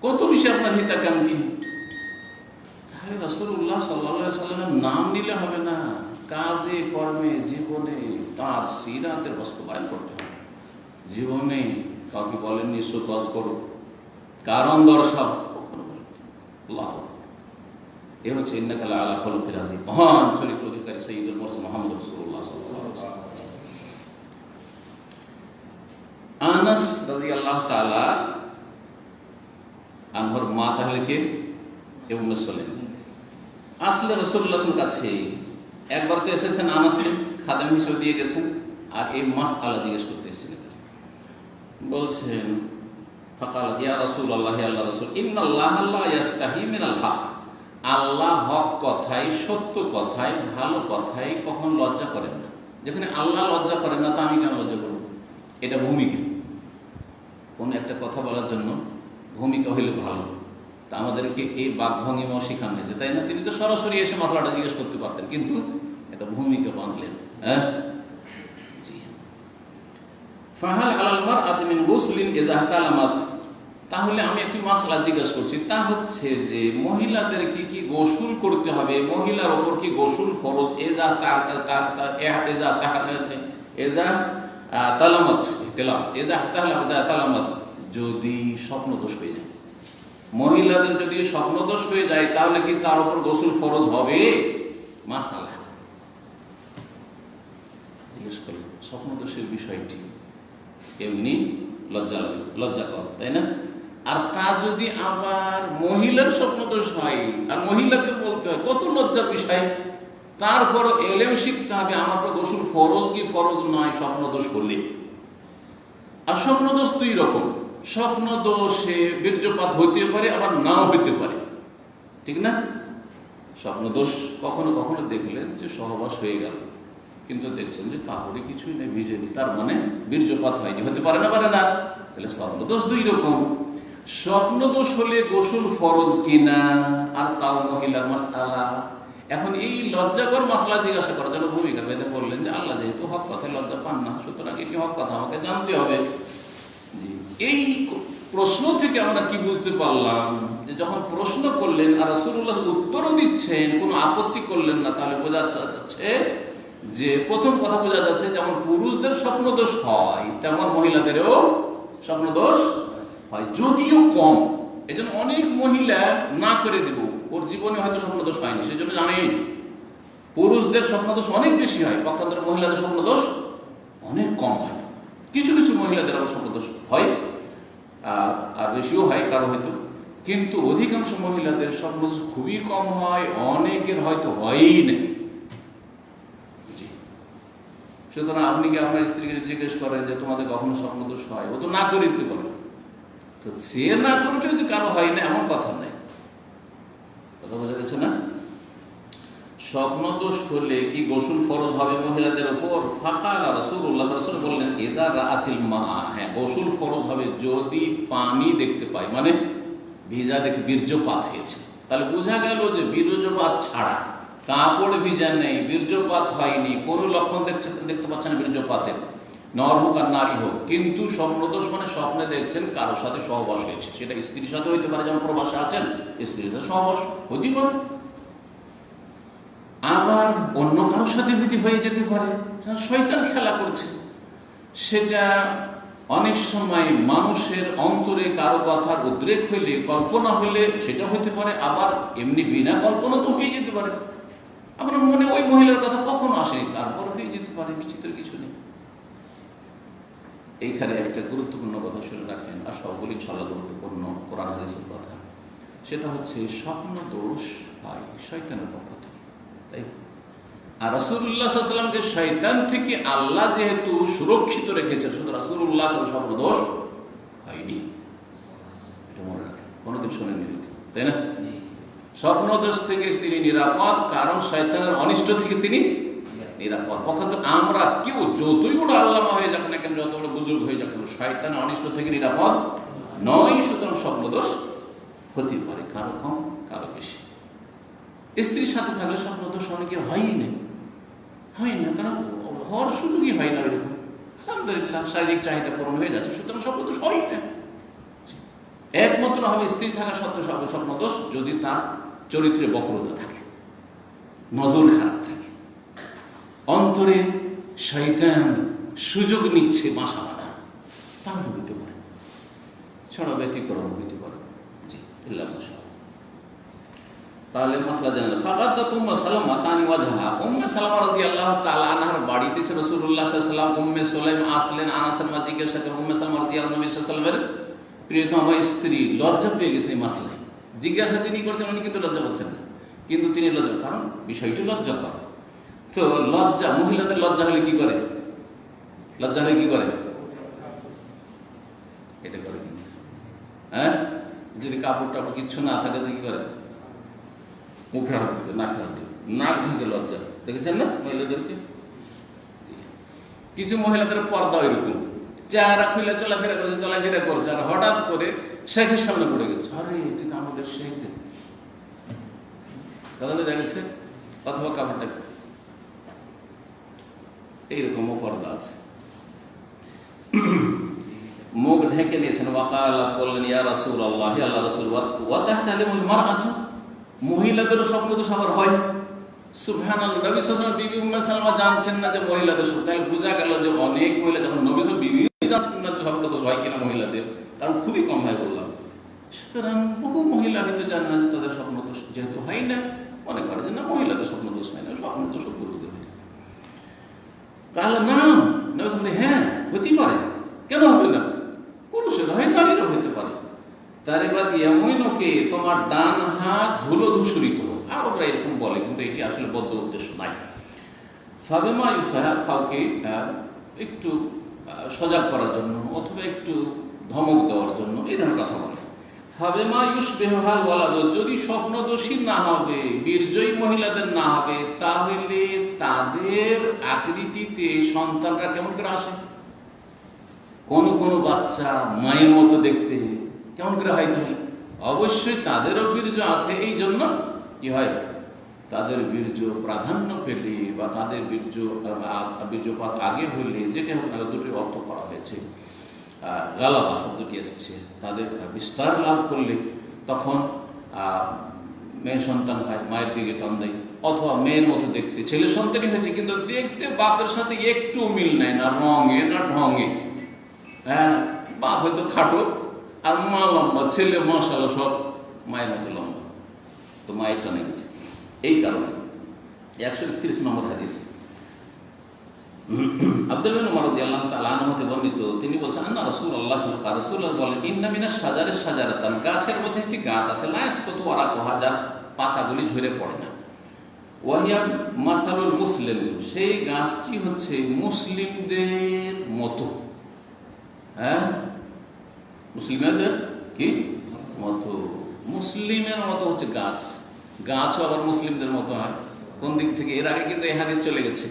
কত বেশি আপনার হিতাকাঙ্ক্ষী। তাহলে রাসূলুল্লাহ সাল্লাল্লাহু আলাইহি ওয়াসাল্লামের নাম নিলে হবে না, কাজে কর্মে জীবনে তার সিরাতের বাস্তবায়ন করতে হবে। জীবনে কাউকে বলেননি সো কাজ করো, কারণ দর্শাও, কখনো বলেন। আল্লাহু আকবার। এ হচ্ছে ইন্নাকা লাআলা খুলুকিন আযীম, মহান চরিত্র অধিকারী সাইয়্যিদুল মুরসালিন মুহাম্মদ রাসূলুল্লাহ সাল্লাল্লাহু আলাইহি ওয়াসাল্লাম। আনাস রাদিয়াল্লাহু তাআলা আনহুর মা তাহলে কে, উম্মে সুলাইম। আসলে রাসূলুল্লাহর কাছে একবার তো এসেছেন, আনাসকে খাদেম হিসেবে দিয়ে গেছেন, আর এই মাসআলা জিজ্ঞেস করতে এসেছিলেন। বলছেন ফাকালাত ইয়া রাসূলুল্লাহ, হে আল্লাহর রাসূল, ইন্নাল্লাহা লা ইয়াস্তাহি মিনাল হক, আল্লাহ হক কথায়, সত্য কথায়, ভালো কথায় কখন লজ্জা করেন না। যেখানে আল্লাহ লজ্জা করেন না, তা আমি কেন লজ্জা করব? এটা ভূমিকা। কোন একটা কথা বলার জন্য ভূমিকা হইলে ভালো। তা আমাদেরকে এই বাকভঙ্গিমাও শেখানো হয়েছে, তাই না? তিনি তো সরাসরি এসে মশলাটা জিজ্ঞেস করতে পারতেন, কিন্তু এটা ভূমিকা বাঁধলেন। হ্যাঁ, জি। ফাহাল আলাল মারআতি মিন গুসলিন ইযা ইহতালামাত, তাহলে আমি একটি মাসলা জিজ্ঞেস করছি, তা হচ্ছে যে মহিলাদেরকে কি গোসল করতে হবে, মহিলার ওপর কি গোসল ফরজ, এজা তালামাত, যদি স্বপ্নদোষ হয়ে যায়, মহিলাদের যদি স্বপ্নদোষ হয়ে যায় তাহলে কি তার উপর গোসল ফরজ হবে? মাসআলা জিজ্ঞেস করলেন। স্বপ্নদোষের বিষয়টি এমনি লজ্জাকর, তাই না? আর তা যদি আবার মহিলার স্বপ্নদোষ হয় আর মহিলাকে বলতে হয়, কত লজ্জার বিষয়। তারপর এলেম শিখতে হবে আমার গোসল ফরজ কি ফরজ নয় স্বপ্নদোষ হলে। আর স্বপ্নদোষ 2 রকম, স্বপ্নদোষে বীর্যপাত হইতে পারে, আবার নাও হইতে পারে, ঠিক না? স্বপ্নদোষ কখনো কখনো দেখলেন যে সহবাস হয়ে গেল, কিন্তু দেখছেন যে কাপড়ে কিছুই নেই, ভিজেনি, তার মানে বীর্যপাত হয়নি, হতে পারে না, পারে না? তাহলে স্বপ্নদোষ 2 রকম। স্বপ্নদোষ হলে গোসল ফরজ কিনা, আর তাও মহিলার মাসআলা। এখন এই লজ্জাকর মাসলা জিজ্ঞাসা করার জন্য ভূমিকা বেঁধে বললেন যে আল্লাহ যেহেতু হক কথায় লজ্জা পান না, সুতরাং এটি হক কথা আমাকে জানতে হবে। এই প্রশ্ন থেকে আমরা কি বুঝতে পারলাম যে যখন প্রশ্ন করলেন আর রাসূলুল্লাহ উত্তরও দিচ্ছেন, কোনো আপত্তি করলেন না, তাহলে বোঝা যাচ্ছে যে প্রথম কথা বোঝা যাচ্ছে যেমন পুরুষদের স্বপ্নদোষ হয় তেমন মহিলাদেরও স্বপ্নদোষ হয়, যদিও কম। এই জন্য অনেক মহিলা না করে দেব, ওর জীবনে হয়তো স্বপ্নদোষ হয়নি, সেই জন্য জানেই। পুরুষদের স্বপ্নদোষ অনেক বেশি হয়, পক্ষান্তরে মহিলাদের স্বপ্নদোষ অনেক কম হয়। কিছু কিছু মহিলাদের আবার স্বপ্নদোষ হয়, আর বেশিও হয় কারো হয়তো, কিন্তু অধিকাংশ মহিলাদের স্বপ্নদোষ খুবই কম হয়, অনেকের হয়তো হয়ই নেই। সুতরাং আপনি কি আপনার স্ত্রীকে জিজ্ঞেস করেন যে তোমাদের কখনো স্বপ্নদোষ হয়, ও তো না করে দিতে পারে, তো সে না করলেও যে কারো হয় না এমন কথা নাই। কথা বোঝা গেছে না? স্বপ্নদোষ হলে কি গোসল ফরজ হবে মহিলাদের উপর? ফাকালা রাসূলুল্লাহ সাল্লাল্লাহু আলাইহি ওয়াসাল্লাম বললেন ইযা রাআতিল মা, হ্যাঁ গোসল ফরজ হবে যদি পানি দেখতে পায়, মানে ভিজা দেখে বীর্যপাত হয়েছে। তাহলে বোঝা গেল যে বীর্যপাত ছাড়া, কাপড় ভিজা নেই, বীর্যপাত হয়নি, কোনো লক্ষণ দেখতে পাচ্ছেন না বীর্যপাতের, নর হোক আর নারী হোক, কিন্তু স্বপ্নদোষ মানে স্বপ্নে দেখছেন কারোর সাথে সহবাস হয়েছে, সেটা স্ত্রীর সাথে হইতে পারে, যেমন প্রবাসে আছেন স্ত্রীর সাথে সহবাস হইতে পারে, আবার অন্য কারোর সাথে হয়ে যেতে পারে, শয়তান খেলা করছে। সেটা অনেক সময় মানুষের অন্তরে কারো কথার উদ্রেক হইলে, কল্পনা হইলে সেটা হইতে পারে, আবার এমনি বিনা কল্পনা তো হয়ে যেতে পারে। আপনার মনে ওই মহিলার কথা কখনো আসেনি, তারপর হয়ে যেতে পারে, বিচিত্র কিছু নেই। এইখানে একটা গুরুত্বপূর্ণ কথা শুনে রাখেন, আর সবগুলি ইনশাআল্লাহ গুরুত্বপূর্ণ কোরআন হাদিসের কথা। সেটা হচ্ছে স্বপ্ন দোষ হয় শয়তানের পক্ষ থেকে, তাই। আর রাসূলুল্লাহ সাল্লাল্লাহু আলাইহি ওয়াসাল্লামকে শয়তান থেকে আল্লাহ যেহেতু সুরক্ষিত রেখেছেন, শুধু রাসূলুল্লাহ সাল্লাল্লাহু আলাইহি ওয়াসাল্লাম স্বপ্ন দোষ হয়নি, এটা মনে রাখেন। কোনোদিন শোনেননি, তাই না? স্বপ্ন দোষ থেকে তিনি নিরাপদ, কারণ শয়তানের অনিষ্ট থেকে তিনি নিরাপদ। পক্ষান্তর আমরা কেউ যতই বড় আল্লামা হয়ে যাক না কেন, যত বড় বুজুর্গ হয়ে যাক না, শয়তানের অনিষ্ট থেকে নিরাপদ নয়। সুতরাং স্বপ্ন দোষ হতে পারে, কারো কম কারো বেশি। স্ত্রীর সাথে থাকলে স্বপ্ন দোষ অনেকের হয়ই না, হয় না, কারণ হওয়ার সুযোগই হয় না ওইরকম। আলহামদুলিল্লাহ শারীরিক চাহিদা পূরণ হয়ে যাচ্ছে, সুতরাং স্বপ্ন দোষ হয় না। একমাত্র হবে স্ত্রী থাকা সত্ত্বেও স্বপ্ন দোষ যদি তার চরিত্রে বক্রতা থাকে, নজর খারাপ থাকে, অন্তরে শয়তান সুযোগ নিচ্ছে বাসা বাঁধা, তাহলে হইতে পারে, ছাড়া ব্যতিক্রম হইতে পারে। জি, ইল্লা মাশাআল্লাহ। তাহলে মাসলা জানাল ফাকাত উম্মে সালামা তানি ওয়াজহা, উম্মে সালামা রাদিয়াল্লাহু তাআলা আনহার বাড়িতে রাসূলুল্লাহ সাল্লাল্লাহু আলাইহি ওয়াসাল্লাম উম্মে সুলাইম আসলেন। আনাসের মাঝিকে সাথে উম্মে সালামা রাদিয়াল্লাহু নবী সাল্লাল্লাহু আলাইহি ওয়াসাল্লামের প্রিয়তম স্ত্রী লজ্জা পেয়ে গেছে এই মাসলায়। জিজ্ঞাসা যিনি করছেন উনি কিন্তু লজ্জা পাচ্ছেন না, কিন্তু তিনি লজ্জা, কারণ বিষয়টি লজ্জাকর। তো লজ্জা, মহিলাদের লজ্জা হলে কি করে? লজ্জা হলে কি করে? এটা করে কিন্তু, হ্যাঁ, যদি কাপড় টাপড় কিচ্ছু না থাকে তো কি করে? মুখে হাত দিবে, নাকে হাত দিবে, নাক ঢেকে লজ্জা। দেখেছেন না মহিলাদেরকে? কিছু মহিলাদের পর্দা এরকম, চেহারা খুলে চলাফেরা করছে, আর হঠাৎ করে শেখের সামনে পড়ে গেছে, আরে তুই তো আমাদের শেখ, কথা দেখা গেছে, অথবা কাপড়টা এইরকমও পর্দা আছে। মুখ ঢেকে নিয়েছেন, ওয়াকালা বললেন ইয়া রাসূলুল্লাহ, আল্লাহ রাসূল, ওয়া তাহতালিমুল মারআতু, মহিলাদেরও স্বপ্ন দোষ আবার হয়। সুবহানাল্লাহ। নবী সাল্লাল্লাহু আলাইহি ওয়াসাল্লাম বিবি উম্মে সালমা জানছেন না যে মহিলাদের স্বপ্ন, তাহলে বোঝা গেল যে অনেক মহিলা যখন নবী সাল্লাল্লাহু আলাইহি ওয়াসাল্লাম বিবি জানছেন না যে স্বপ্ন দোষ হয় কিনা মহিলাদের, কারণ খুবই কম হয় বললাম। সুতরাং বহু মহিলা হয়তো জান না যে তাদের স্বপ্ন দোষ, যেহেতু হয় না মনে করে যে না মহিলাদের স্বপ্ন দোষ হয় না, স্বপ্ন দোষ পুরুষদের হয়। তাহলে না, নবী সাল্লাল্লাহু, হ্যাঁ হতেই পারে, কেন হবে না, পুরুষের হয়, নারীরও হতে পারে। তার বাদ ইয়ামিনুকে, তোমার ডান হাত ধুলো ধূসরিত হোক, আরবরা এরকম বলে, কিন্তু এটি আসলে বদ্ধ উদ্দেশ্য নাই। ফাবেমা ইউফাহা, কাউকে একটু সজাগ করার জন্য অথবা একটু ধমক দেওয়ার জন্য এই ধরনের কথা বলে। ফাবেমা ইউশবিহুল ওয়ালাদ, যদি স্বপ্নদোষী না হবে, বীর্যই মহিলাদের না হবে, তাহলে তাদের আকৃতিতে সন্তানরা কেমন করে আসে? কোন কোন বাচ্চা মায়ের মতো দেখতে, কেমন করে হয়? তাহলে অবশ্যই তাদেরও বীর্য আছে, এই জন্য কি হয়, তাদের বীর্য প্রাধান্য পেলে বা তাদের বীর্যপাত আগে হলে, যেটা হোক না, দুটি অর্থ করা হয়েছে, গালাবা শব্দটি এসছে, তাদের বিস্তার লাভ করলে তখন মেয়ে সন্তান হয়, মায়ের দিকে টান দেয়, অথবা মেয়ের মতো দেখতে ছেলে সন্তানই হয়েছে, কিন্তু দেখতে বাপের সাথে একটু মিল নেয় না, রঙে না ঢঙে। হ্যাঁ, বাপ হয়তো খাটো আর মা লম্বা, ছেলে মাশাআল্লাহ সব মায়ের মতো লম্বা, তো মায়ের টানে গেছে। এই কারণে 131 নম্বর হাদিস, আব্দুল্লাহ ইবনে উমর রাদিয়াল্লাহু তাআলা আনহু হতে বর্ণিত, তিনি বলছেন আন্না রাসূলুল্লাহ সাল্লাল্লাহু আলাইহি ওয়াসাল্লাম, রাসূলুল্লাহ বলেন, ইন্না মিনাশ শাজারাতান, গাছের মধ্যে একটি গাছ আছে, লা ইয়াসকুতু ওয়ারাকুহা, যার পাতাগুলি ঝরে পড়ে না, ওয়াহিয়া মাসালুল মুসলিম, সেই গাছটি হচ্ছে মুসলিমদের মতো। হ্যাঁ, মুসলিমদের কি মতো, মুসলিমের মতো হচ্ছে গাছ, গাছও আবার মুসলিমদের মতো হয়। কোন দিক থেকে? এর আগে কিন্তু এই হাদিস চলে গেছে,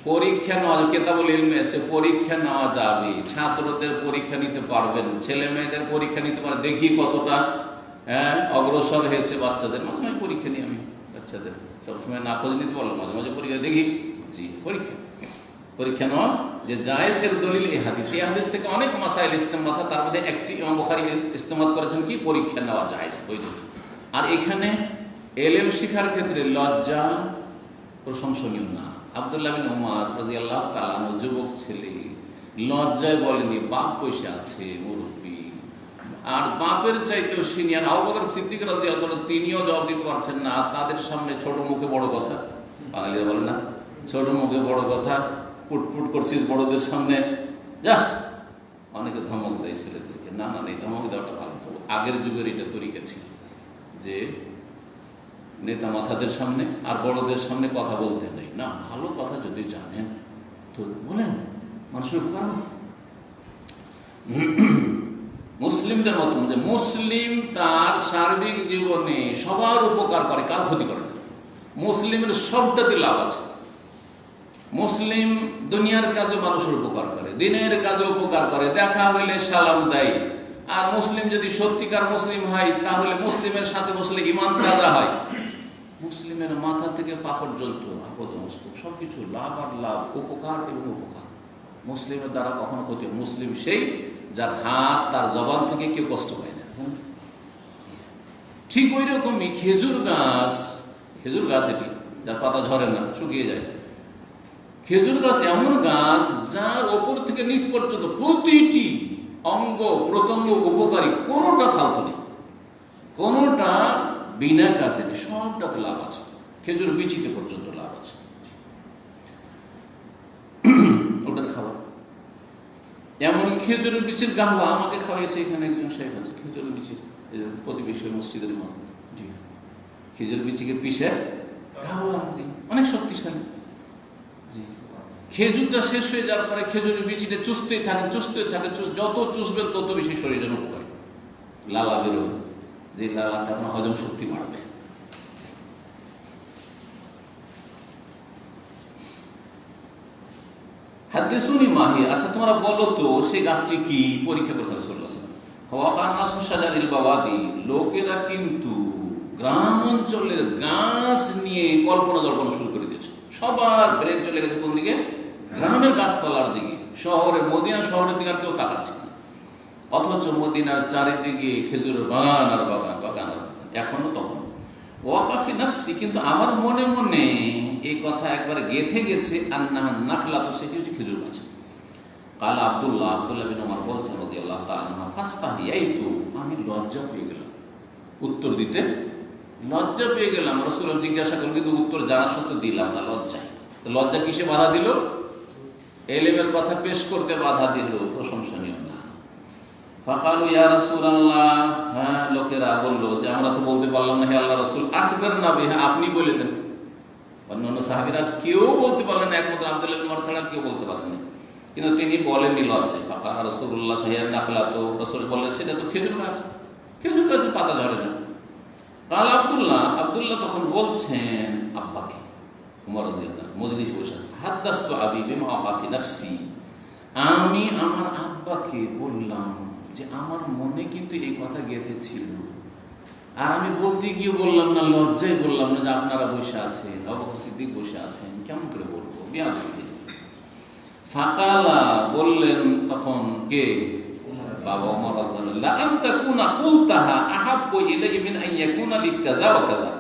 পরীক্ষা নেওয়া, কিতাবুল ইলমে এসেছে পরীক্ষা নেওয়া যাবে, ছাত্রদের পরীক্ষা নিতে পারবেন, ছেলে মেয়েদের পরীক্ষা নিতে পারবেন, দেখি কতটা অগ্রসর হয়েছে বাচ্চাদের। মাঝে মাঝে পরীক্ষা নিই আমি বাচ্চাদের, সবসময় না খোঁজ নিতে পারলাম, মাঝে মাঝে পরীক্ষা দেখি। জি, পরীক্ষা নেওয়া যে জায়েজ, এর দলিল এই হাদিস। এই হাদিস থেকে অনেক মাসাইল ইস্তেমাত হয়, তার মধ্যে একটি ইমাম বুখারী ইস্তেমাত করেছেন কি, পরীক্ষা নেওয়া জায়েজ বৈধ। আর এখানে এলেম শিখার ক্ষেত্রে লজ্জা প্রশংসনীয় না। আব্দুল্লাহ বিন উমর রাদিয়াল্লাহু তাআলা আনহু যুবক ছেলে, লজ্জায় বলেনি, বাপ পয়সা আছে মুরব্বী, আর বাপের চাইতেও সিনিয়র আবু বকর সিদ্দিক রাদিয়াল্লাহু তাআলা, তিনিও জবাব দিতে পারছেন না, আর তাদের সামনে ছোট মুখে বড় কথা, বাঙালিরা বলে না ছোট মুখে বড় কথা, ফুটফুট করছিস বড়দের সামনে, যা অনেকে ধমক দেয় ছেলেদেরকে, না না, এই ধমক দেওয়াটা ভালো। তো আগের যুগের এটা তরিকা ছিল যে নেতা মাথাদের সামনে আর বড়দের সামনে কথা বলতে নেই, না ভালো কথা যদি জানেন তো বলেন, মানুষের উপকার হবে। মুসলিমদের মতো যে মুসলিম তার সার্বিক জীবনে সবার উপকার করে, কার ক্ষতি করে না। মুসলিমের সবটাতে লাভ আছে। মুসলিম দুনিয়ার কাজে মানুষের উপকার করে, দিনের কাজে উপকার করে, দেখা হইলে সালাম দেয়। আর মুসলিম যদি সত্যিকার মুসলিম হয় তাহলে মুসলিমের সাথে বসলে ইমান তাজা হয়। মুসলিমের মাথা থেকে পা পর্যন্ত আপদ মস্তক সবকিছু লাভ আর লাভ, উপকার এবং উপকার। মুসলিমের দ্বারা কখনো ক্ষতি হয়। মুসলিম সেই যার হাত তার জবান থেকে কেউ কষ্ট পায় না। ঠিক ওই রকমই খেজুর গাছ এটি যার পাতা ঝরে না, শুকিয়ে যায়। খেজুর গাছ এমন গাছ যার ওপর থেকে নিচ পর্যন্ত প্রতিটি অঙ্গ প্রত্যঙ্গ উপকারী, কোনোটা ফালতু নেই, কোনোটা বিনা কাজে নেই, সবটাতে লাভ আছে। খেজুর বিচিতে পর্যন্ত লাভ আছে। ওটার খাবার এমনকি খেজুরের বিচির গাহওয়া আমাকে খাওয়াইছে। এখানে একজন শেখ আছে, খেজুরের বিচির প্রতিবেশী মসজিদের ইমাম। জি, খেজুরের বিচিকে পিষে গাহওয়া, জি, অনেক শক্তিশালী। জি, খেজুরটা শেষ হয়ে যাওয়ার পরে খেজুরের বিচিটা চুষতেই থাকে, যত চুষবেন তত বেশি শরীরের উপকারী। লালা বেরোবে, যে লালাতে আপনার হজম শক্তি বাড়বে। হাদিসুনি মাহি, আচ্ছা তোমরা বলো তো সেই গাছটি কি? পরীক্ষা করছে রাসূলুল্লাহ সাল্লাল্লাহু আলাইহি ওয়াসাল্লাম। বাবাদি, লোকেরা কিন্তু গ্রাম অঞ্চলের গাছ নিয়ে কল্পনা জল্পনা শুরু করে দিয়েছে। সবার ব্রেন চলে গেছে কোন দিকে? গ্রামের গাছপালার দিকে। মদিনা শহরের দিকে আর কেউ তাকাচ্ছে না, অথচ মদিনার চারিদিকে খেজুরের বাগান আর বাগান, বাগান আর বাগান, এখনো তখন। ওয়াকাফি নাফসি, কিন্তু আমার মনে মনে এই কথা একবার গেঁথে গেছে, আন্নাহা নাখলা, তো সেটি হচ্ছে খেজুর গাছ। কাল আব্দুল্লাহ বিন ওমর বলছেন রাদিয়াল্লাহু তাআলা আনহু, ফাস্তাহিয়াইতু, আমি লজ্জা পেয়ে গেলাম, উত্তর দিতে লজ্জা পেয়ে গেলাম। রাসূলুল্লাহ জিজ্ঞাসা করলেন, কিন্তু উত্তর জানা সত্ত্বেও দিলাম না, লজ্জায়। তো লজ্জা কিসে বাধা দিল? এলেমের কথা পেশ করতে বাধা দিল, প্রশংসনীয় না। ফাকালু ইয়া রাসূলুল্লাহ, হ্যাঁ, লোকেরা বলল যে আমরা তো বলতে পারলাম না, হে আল্লাহ রাসূল, আখবিরনা বিহা, আপনি বলে দেন। অন্যান্য সাহাবীরা কেউ বলতে পারলেন না, একমাত্র আব্দুল্লাহ বিন ওমর ছাড়া কেউ বলতে পারেননি, কিন্তু তিনি বলেননি লজ্জায়। ফাকাল রাসূলুল্লাহ সাহিয়ান নাখলা, তো রাসূল বললেন সেটা তো খেজুর গাছ, খেজুর গাছের পাতা ঝরে না। কাল আব্দুল্লাহ তখন বলছেন আব্বাকে, ওমর রাদিয়াল্লাহু আনহু মজলিসে বসে, হাদাসতু আবি বিমা ওয়াকাফি নাফসি, আমি আমার আব্বাকে বললাম যে আমার মনে কিন্তু এই কথা গেঁথেছিল, আর আমি বলতে গিয়ে বললাম না, লজ্জায় বললাম না যে আপনারা বসে আছেন, আবু বকর সিদ্দিক বসে আছেন, কেমন করে বলবো, বিয়াদবি। ফাকালা, বললেন তখন কে? বাবা ওমর রাদিয়াল্লাহু আনহু, আনতা কুনা কুলতাহা আহাব্বু ইলাইহি মিন আন ইয়াকুনা লিকাযা ওয়া কাযা,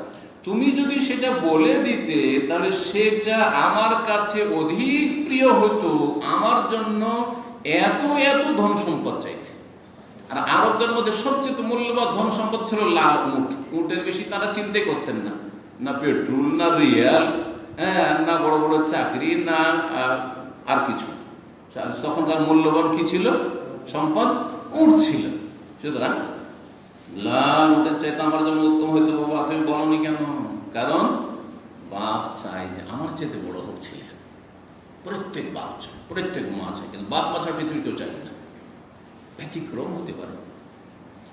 তুমি যদি সেটা বলে দিতে তাহলে সেটা আমার কাছে অধিক প্রিয় হতো, আমার জন্য এত এত ধন সম্পদ চাইতে। আর আরবদের মধ্যে সবচেয়ে মূল্যবান ধন সম্পদ ছিল লাল উট। উটের বেশি তারা চিন্তাই করতেন না, না পেট্রোল, না রিয়াল, হ্যাঁ, না বড় বড় চাকরি, না আর কিছু। তখন তার মূল্যবান কি ছিল? সম্পদ উট ছিল। সুতরাং লাল উটের চাইতে আমার জন্য উত্তম হইতো। বাবা তুমি বলনি কেন? কারণ বাপ চাই যে আমার চাইতে বড় হোক ছেলে। প্রত্যেক বাপ চায়, প্রত্যেক মা চায়, কিন্তু বাপ মা ছাড়া পৃথিবী কেউ চাইবে না। ব্যতিক্রম হতে পারে,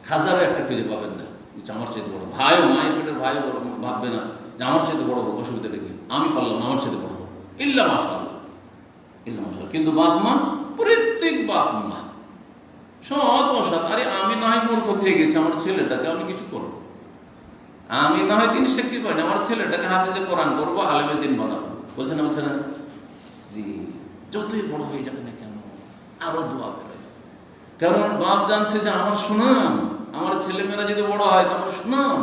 হাজারো একটা খুঁজে পাবেন না যে আমার চাইতে বড়। ভাইও, মায়ের পেটের ভাইও ভাববে না যে আমার চাইতে বড় হোক, অসুবিধা দেখে আমি পারলাম না, আমার চাইতে বড় হোক, ইল্লা মাশাআল্লাহ, ইল্লা মাশাআল্লাহ। কিন্তু বাপ মা, প্রত্যেক বাপ মা সৎ অসৎ, আরে আমি না হয় মূর্খ থেকে গেছি, আমার ছেলেটাকে আমি কিছু করবো, আমি না হয় দিন শিখতে পারি না, আমার ছেলেটাকে হাফেজে কোরআন করবো, আলেমে দিন বানাবো, বলছে না, বলছে না? জি, যতই বড় হয়ে যাবে না কেন, আরো দোয়া বেরোয়। কারণ বাপ জানছে যে আমার সুনাম, আমার ছেলেমেয়েরা যদি বড় হয় তো আমার সুনাম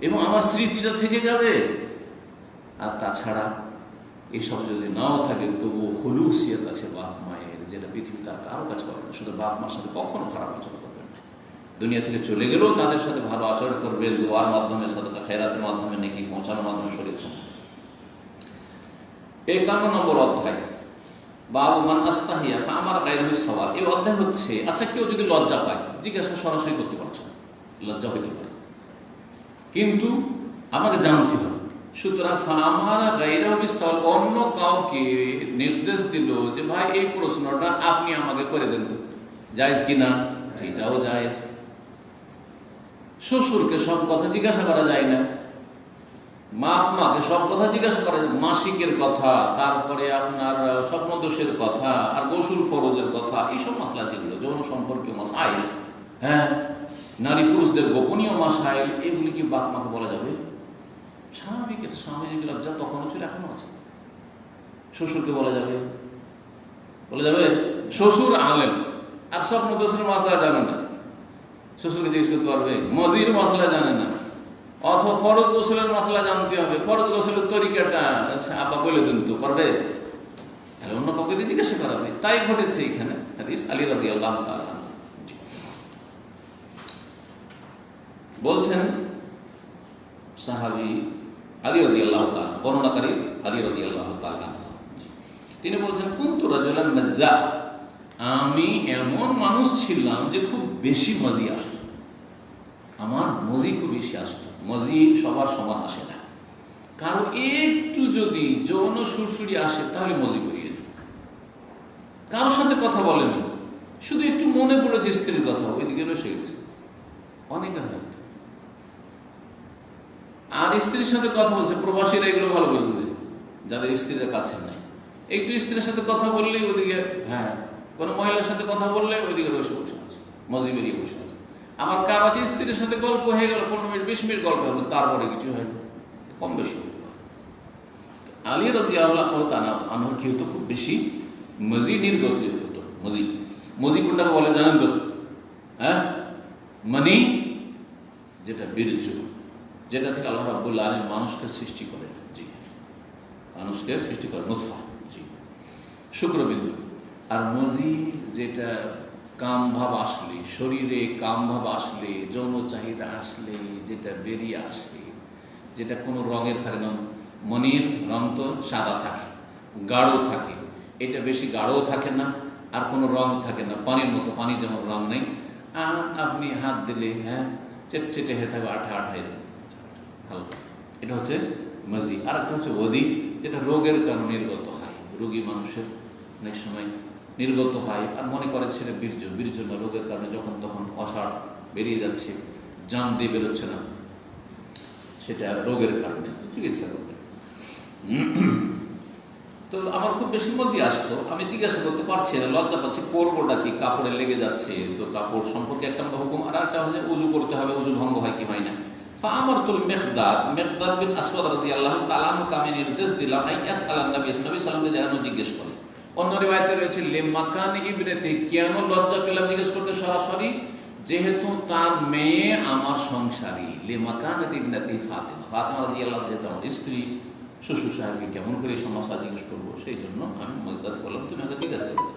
এবং আমার স্মৃতিটা থেকে যাবে। আর তাছাড়া এসব যদি নাও থাকে তবুও খুলুসিয়ত আছে বাপ মায়ের, যেটা পৃথিবীতে আর কারো কাছে পাবে না। শুধু বাপ মার সাথে কখনো খারাপ আচরণ করবেন না। দুনিয়া থেকে চলে গেলেও তাদের সাথে ভালো আচরণ করবেন, দোয়ার মাধ্যমে, সাদাকা খেরাতের মাধ্যমে, নেকি পৌঁছানোর মাধ্যমে, শরীর সম্বন্ধে। 51 নম্বর অধ্যায়, বাবু মান আস্তাহিয়া ফাআমারা গায়রাহু বিস-সাওয়াব। এই অধ্যায় হচ্ছে, আচ্ছা কেউ যদি লজ্জা পায়, জিজ্ঞাসা সরাসরি করতে পারছো না, লজ্জা হইতে পারে, কিন্তু আমাকে জানতে হবে। সুতরাং ফাআমারা গায়রাহু বিস-সাওয়াব, অন্য কাউকে নির্দেশ দিল যে ভাই এই প্রশ্নটা আপনি আমাকে করে দেন তো, জায়েজ কিনা? সেটাও জায়েজ। শ্বশুরকে সব কথা জিজ্ঞাসা করা যায় না, মাকে সব কথা জিজ্ঞাসা করা যায়, মাসিকের কথা, তারপরে আপনার স্বপ্নদোষের কথা, আর গোসল ফরজের কথা, এইসব মাসলা যেগুলো যৌন সম্পর্কীয় মাসাইল, হ্যাঁ, নারী পুরুষদের গোপনীয় মাসাইল, এগুলি কি বাপ মাকে বলা যাবে? স্বাভাবিক, এটা স্বাভাবিক লজ্জা তখনও ছিল, এখনো আছে। শ্বশুরকে বলা যাবে? বলা যাবে? শ্বশুর আলেম আর স্বপ্নদোষের মাসলা জানে না, শ্বশুরকে জিজ্ঞেস করতে পারবে? মজির মশলা জানে না, অথবা ফরজ গোসলের মশলা জানতে হবে, ফরজ গোসলের তরিকাটা আব্বা বলে দিন তো, পারবে? তাহলে অন্য কাউকে দিয়ে জিজ্ঞাসা করাবে। তাই ঘটেছে এখানে। হাদিস আলী রাদিয়াল্লাহু তাআলা বলছেন, সাহাবী আলী রাদিয়াল্লাহু তাআলা, বর্ণনাকারী আলী রাদিয়াল্লাহু তাআলা, তিনি বলছেন, কুনতু রাজুলান মাজ্জা, আমি এমন মানুষ ছিলাম যে খুব বেশি মজি আসত, আমার মজি খুব বেশি আসত। মজি সবার সমান আসে না, কারো একটু যদি যৌন সুরসুরি আসে তাহলে মজি করিয়ে দিই। কারোর সাথে কথা বলেনি, শুধু একটু মনে পড়েছে স্ত্রীর কথা, ওইদিকে বসে গেছে, অনেকের হয়তো। আর স্ত্রীর সাথে কথা বলছে, প্রবাসীরা এগুলো ভালো করে বুঝে, যাদের স্ত্রীদের কাছে নাই, একটু স্ত্রীর সাথে কথা বললেই ওদিকে, হ্যাঁ, কোনো মহিলার সাথে কথা বললে ওইদিকে বসে বসে আছে, মজি বেরিয়ে বসে আছে। আমার কার আছে, স্ত্রীর সাথে গল্প হয়ে গেল, 15 মিনিট 20 মিনিট গল্প হলো, তারপরে কিছু হয়নি, কম বেশি হতে পারে। আলী রাদিয়াল্লাহু তাআলা আনহু কি হতো, খুব বেশি মজি নির্গত হতো। মজি, মজি কোনটাকে বলে জানেন তো? হ্যাঁ, মানি, যেটা বীর্য, যেটা থেকে আল্লাহ রাব্বুল আলামিন মানুষকে সৃষ্টি করেন। জি, মানুষকে সৃষ্টি করেন নুতফা, জি, শুক্রবিন্দু। আর মজি যেটা কাম ভাব আসলে, শরীরে কাম ভাব আসলে, যৌন চাহিদা আসলে যেটা বেরিয়ে আসে, যেটা কোনো রঙের থাকে না, মনির রং তো সাদা থাকে, গাঢ় থাকে, এটা বেশি গাঢ়ও থাকে না, আর কোনো রং থাকে না, পানির মতো, পানির যেমন রং নেই, আর আপনি হাত দিলে, হ্যাঁ, চেটচেটে হয়ে থাকবে, আঠা আঠাই হালকা, এটা হচ্ছে মজি। আর একটা হচ্ছে ওদি, যেটা রোগের কারণে নির্গত হয়, রোগী মানুষের অনেক সময় নির্গত হয়, আর মনে করে ছেলে বীর্য, বীর্য না, রোগের কারণে যখন তখন অসাড় বেরিয়ে যাচ্ছে, জাম দিয়ে বেরোচ্ছে না, সেটা রোগের কারণে চিকিৎসা করবে। তো আমার খুব বেশি মজি আসতো, আমি জিজ্ঞাসা করতে পারছি না, লজ্জা পাচ্ছি, করবোটা কি, কাপড়ে লেগে যাচ্ছে, তো কাপড় সম্পর্কে একটা হুকুম, আর একটা হচ্ছে উজু করতে হবে, উজু ভঙ্গ হয় কি হয় না। ফাআমারতুল মিকদাদ, মিকদাদ বিন আসওয়াদ রাদিয়াল্লাহু তাআলা আনহুকে আমি নির্দেশ দিলাম, আইয়াসআলান নবী সাল্লাল্লাহু আলাইহি ওয়াসাল্লাম যেন জিজ্ঞেস করে। অন্য রিওয়ায়াতে রয়েছে লিমাকান ইবনাতি, কেন লজ্জা পেলাম জিজ্ঞেস করতে সরাসরি, যেহেতু তার মেয়ে আমার সংসারী, লিমাকান ইবনাতি ফাতিমা, ফাতিমা রাদিয়াল্লাহু যেহেতু আমার স্ত্রী, শ্বশুর সাহেবকে কেমন করে এই সমস্যা জিজ্ঞেস করবো, সেই জন্য আমি মিকদাদ বললাম তুমি আমাকে জিজ্ঞাসা করবে।